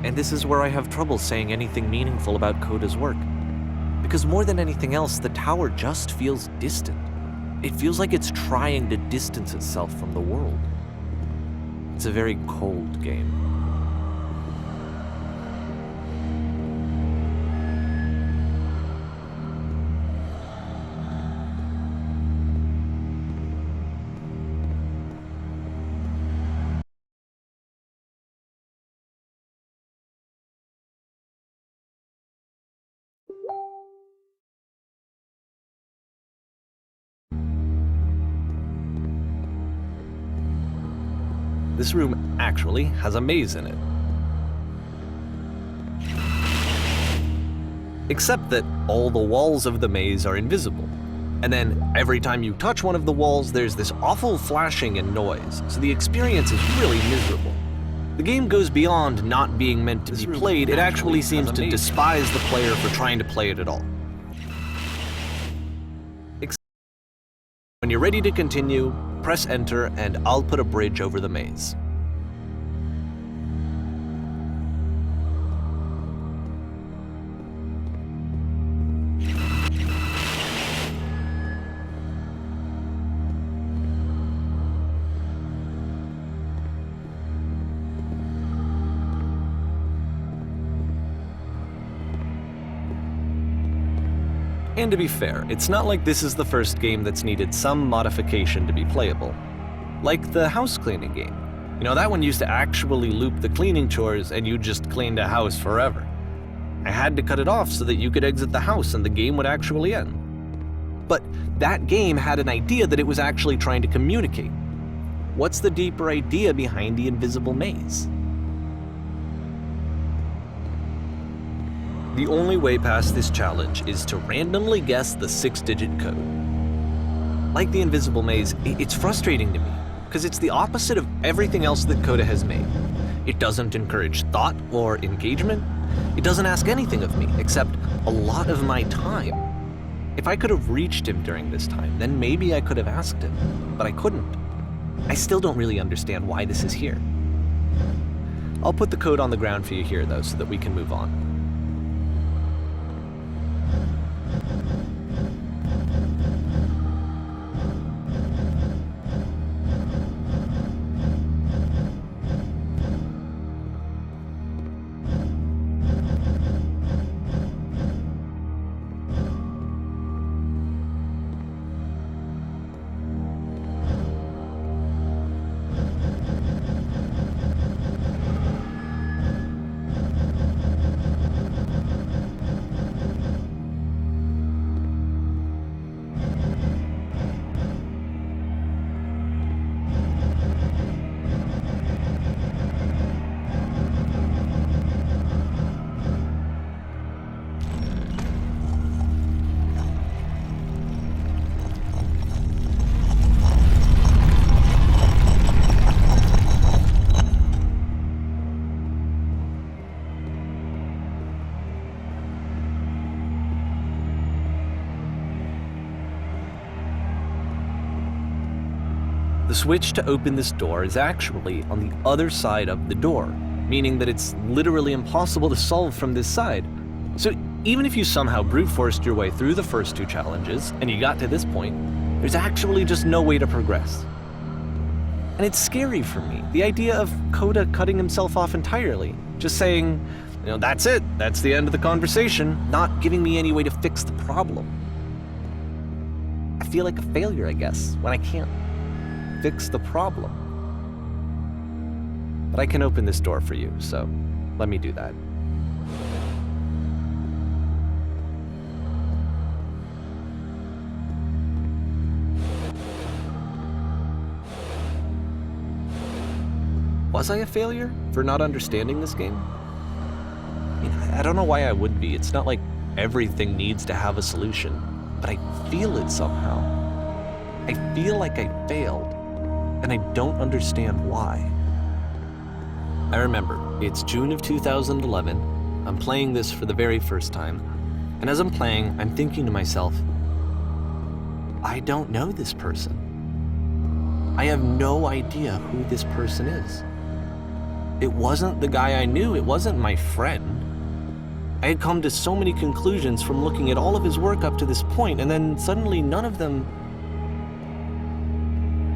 And this is where I have trouble saying anything meaningful about Coda's work. Because more than anything else, The Tower just feels distant. It feels like it's trying to distance itself from the world. It's a very cold game. This room actually has a maze in it. Except that all the walls of the maze are invisible. And then every time you touch one of the walls, there's this awful flashing and noise, so the experience is really miserable. The game goes beyond not being meant to be played, it actually seems to despise the player for trying to play it at all. When you're ready to continue, press enter and I'll put a bridge over the maze. And to be fair, it's not like this is the first game that's needed some modification to be playable. Like the house cleaning game. You know, that one used to actually loop the cleaning chores and you just cleaned a house forever. I had to cut it off so that you could exit the house and the game would actually end. But that game had an idea that it was actually trying to communicate. What's the deeper idea behind the invisible maze? The only way past this challenge is to randomly guess the 6-digit code. Like the invisible maze, it's frustrating to me, because it's the opposite of everything else that Coda has made. It doesn't encourage thought or engagement. It doesn't ask anything of me, except a lot of my time. If I could have reached him during this time, then maybe I could have asked him, but I couldn't. I still don't really understand why this is here. I'll put the code on the ground for you here, though, so that we can move on. The switch to open this door is actually on the other side of the door, meaning that it's literally impossible to solve from this side. So even if you somehow brute forced your way through the first two challenges and you got to this point, there's actually just no way to progress. And it's scary for me, the idea of Coda cutting himself off entirely, just saying, that's it, that's the end of the conversation, not giving me any way to fix the problem. I feel like a failure, I guess, when I can't fix the problem. But I can open this door for you, so let me do that. Was I a failure for not understanding this game? I don't know why I would be. It's not like everything needs to have a solution, but I feel it somehow. I feel like I failed, and I don't understand why. I remember, it's June of 2011, I'm playing this for the very first time, and as I'm playing, I'm thinking to myself, I don't know this person. I have no idea who this person is. It wasn't the guy I knew, it wasn't my friend. I had come to so many conclusions from looking at all of his work up to this point, and then suddenly none of them.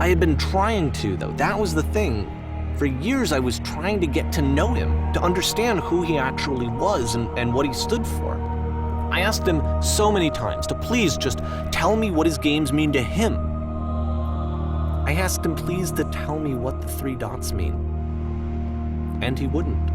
I had been trying to, though. That was the thing. For years, I was trying to get to know him, to understand who he actually was and what he stood for. I asked him so many times to please just tell me what his games mean to him. I asked him please to tell me what the 3 dots mean. And he wouldn't.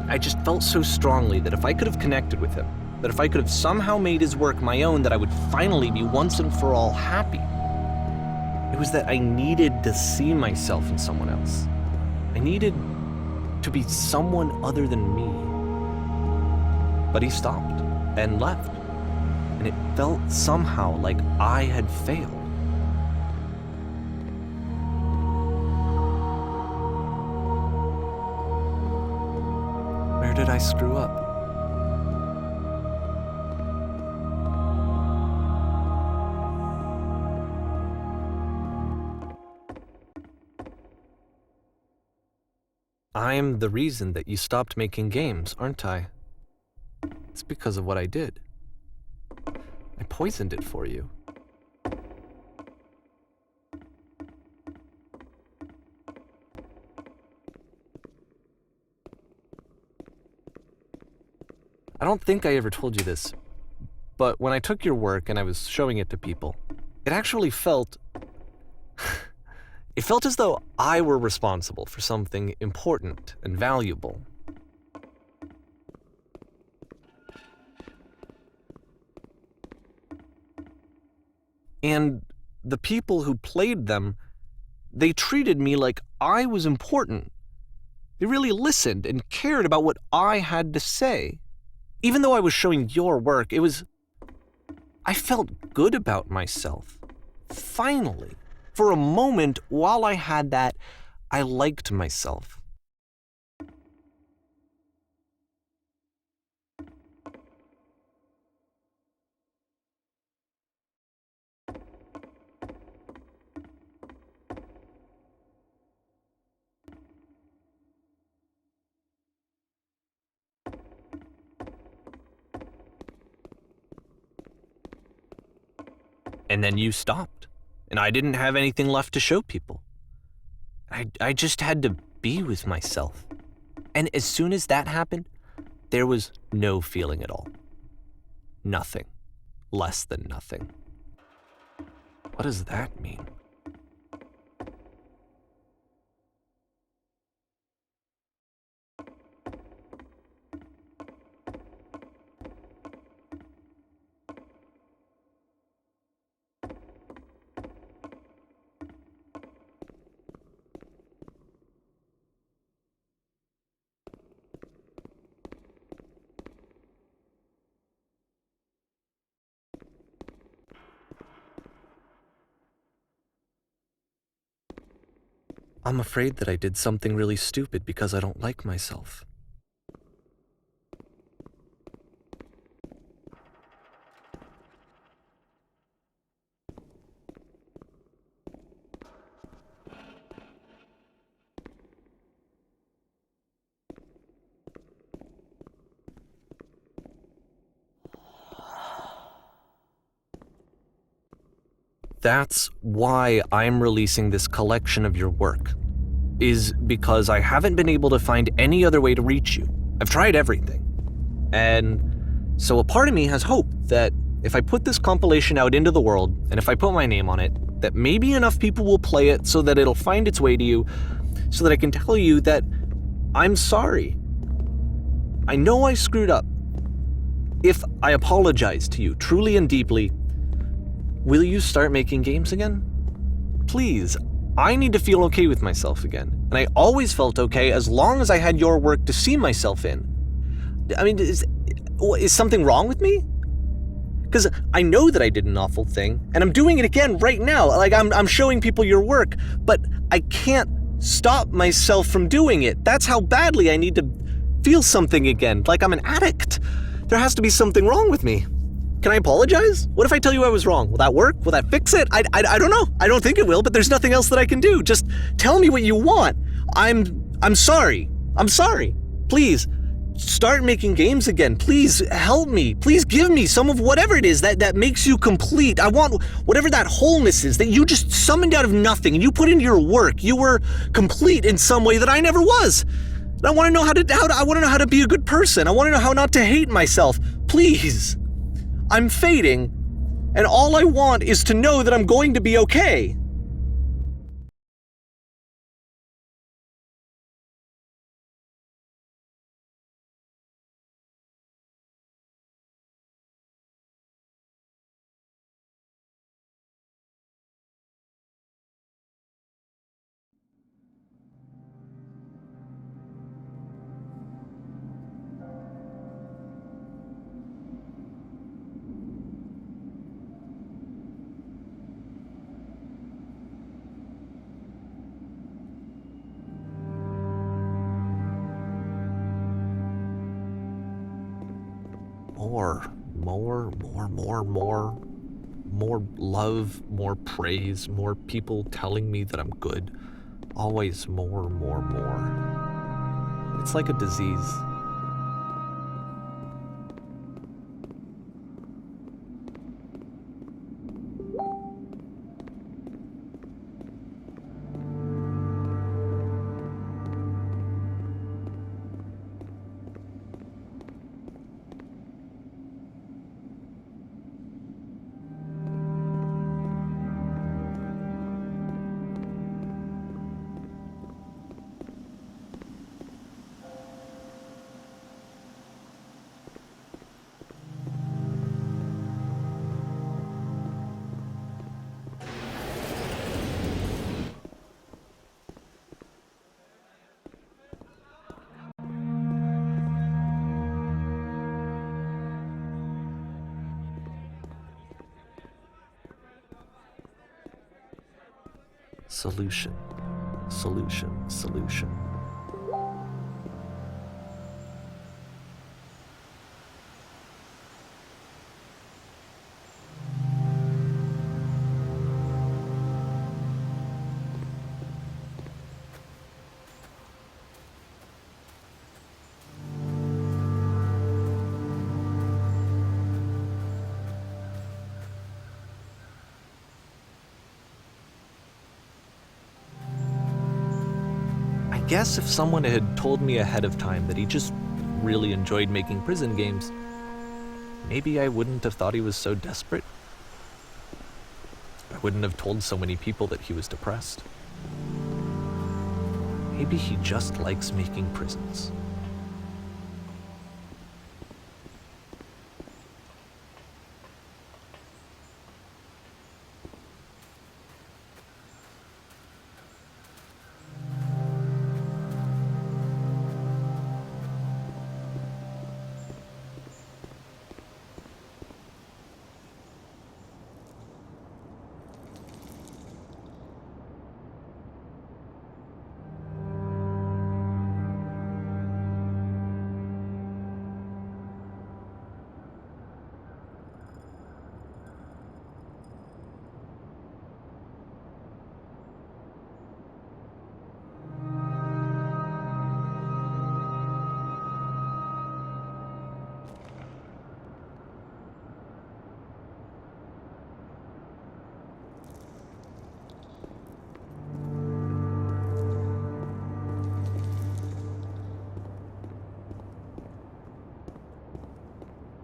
I just felt so strongly that if I could have connected with him, that if I could have somehow made his work my own, that I would finally be once and for all happy. It was that I needed to see myself in someone else. I needed to be someone other than me. But he stopped and left, and it felt somehow like I had failed. Where did I screw up? I'm the reason that you stopped making games, aren't I? It's because of what I did. I poisoned it for you. I don't think I ever told you this, but when I took your work and I was showing it to people, it actually felt... it felt as though I were responsible for something important and valuable. And the people who played them, they treated me like I was important. They really listened and cared about what I had to say. Even though I was showing your work, it was I felt good about myself. Finally. For a moment, while I had that, I liked myself. And then you stopped, and I didn't have anything left to show people. I just had to be with myself. And as soon as that happened, there was no feeling at all. Nothing. Less than nothing. What does that mean? I'm afraid that I did something really stupid because I don't like myself. That's why I'm releasing this collection of your work, is because I haven't been able to find any other way to reach you. I've tried everything. And so a part of me has hope that if I put this compilation out into the world, and if I put my name on it, that maybe enough people will play it so that it'll find its way to you, so that I can tell you that I'm sorry. I know I screwed up. If I apologize to you truly and deeply, will you start making games again? Please, I need to feel okay with myself again. And I always felt okay as long as I had your work to see myself in. I mean, is something wrong with me? Because I know that I did an awful thing, and I'm doing it again right now. Like, I'm showing people your work, but I can't stop myself from doing it. That's how badly I need to feel something again, like I'm an addict. There has to be something wrong with me. Can I apologize? What if I tell you I was wrong? Will that work? Will that fix it? I don't know. I don't think it will, but there's nothing else that I can do. Just tell me what you want. I'm sorry. I'm sorry. Please, start making games again. Please help me. Please give me some of whatever it is that makes you complete. I want whatever that wholeness is that you just summoned out of nothing and you put into your work. You were complete in some way that I never was. And I want to know how to be a good person. I want to know how not to hate myself. Please. I'm fading, and all I want is to know that I'm going to be okay. More love, more praise, more people telling me that I'm good. Always more. It's like a disease. Solution. Solution. Solution. I guess if someone had told me ahead of time that he just really enjoyed making prison games, maybe I wouldn't have thought he was so desperate. I wouldn't have told so many people that he was depressed. Maybe he just likes making prisons.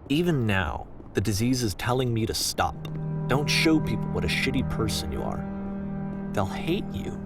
Even now, the disease is telling me to stop. Don't show people what a shitty person you are. They'll hate you.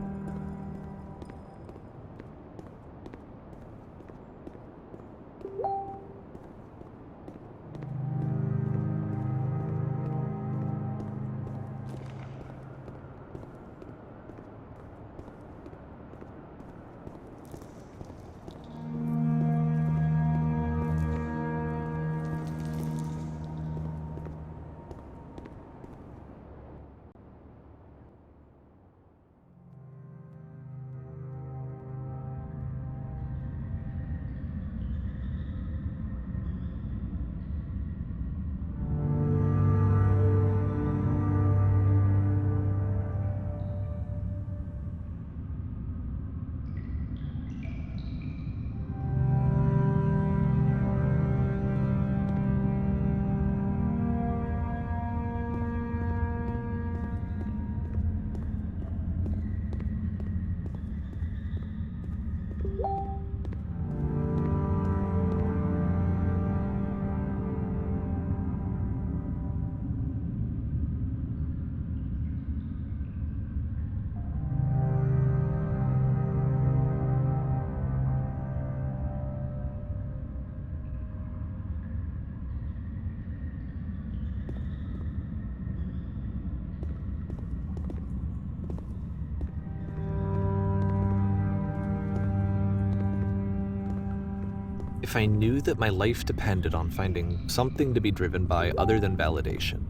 If I knew that my life depended on finding something to be driven by other than validation,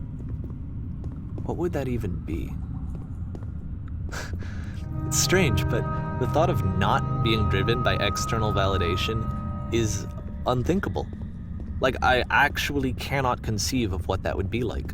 what would that even be? It's strange, but the thought of not being driven by external validation is unthinkable. Like, I actually cannot conceive of what that would be like.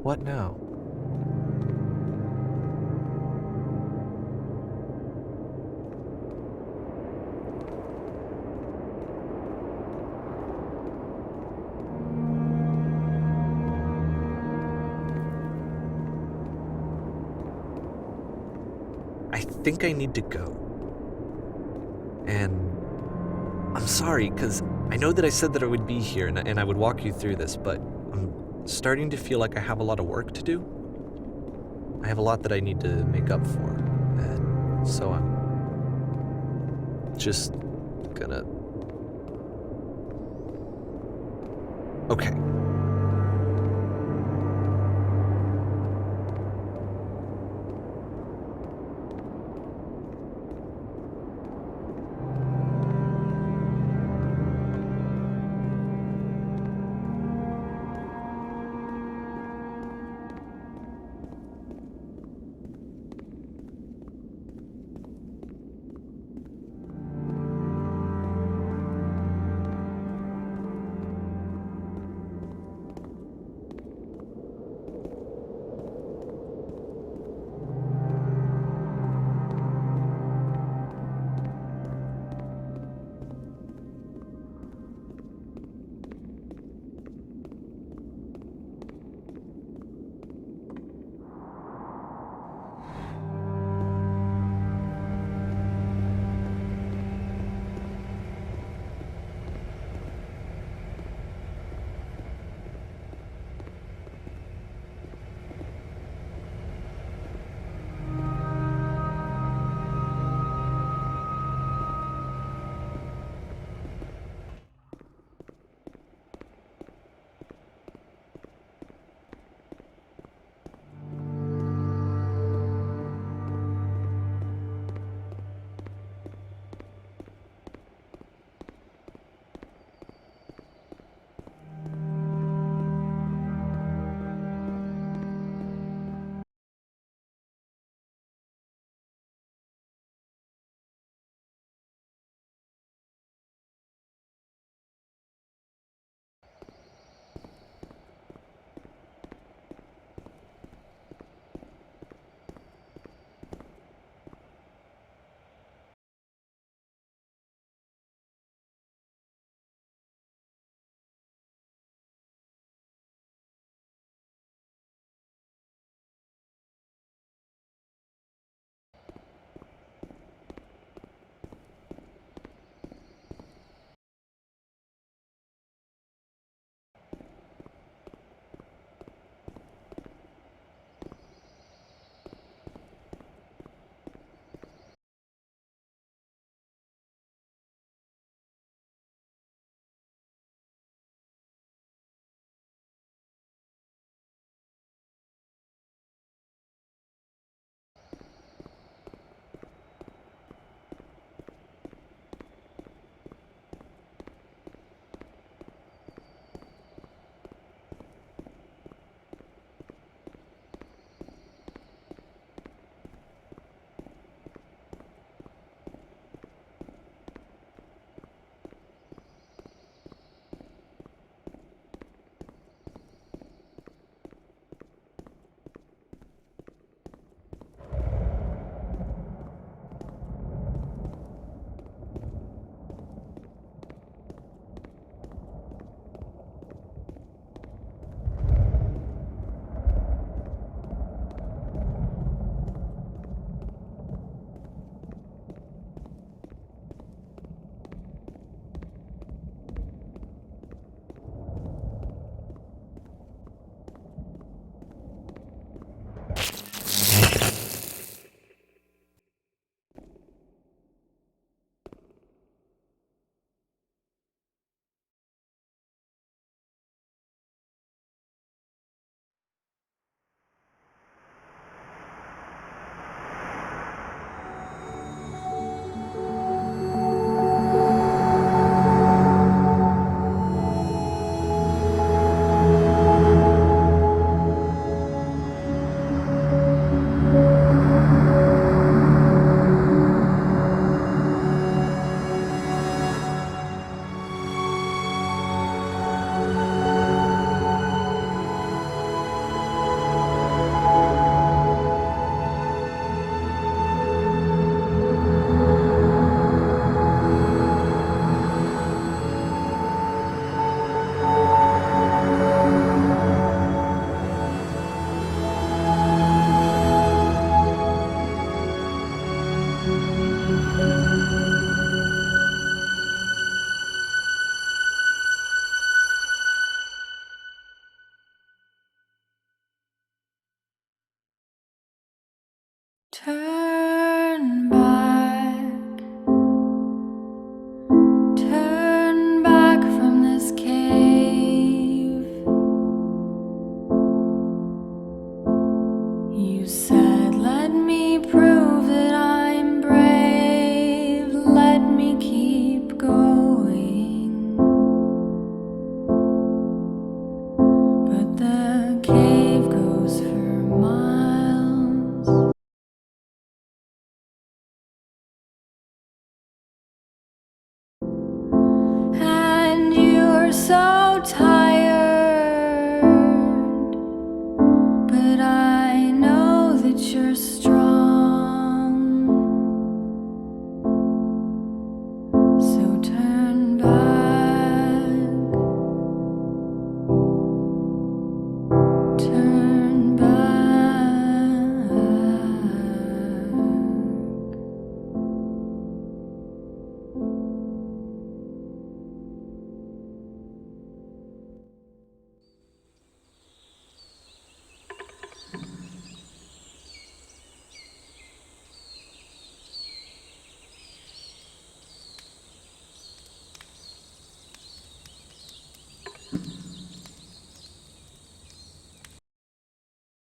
What now? I think I need to go. And I'm sorry, because I know that I said that I would be here and I would walk you through this, but I'm starting to feel like I have a lot of work to do. I have a lot that I need to make up for, and so I'm just gonna Okay,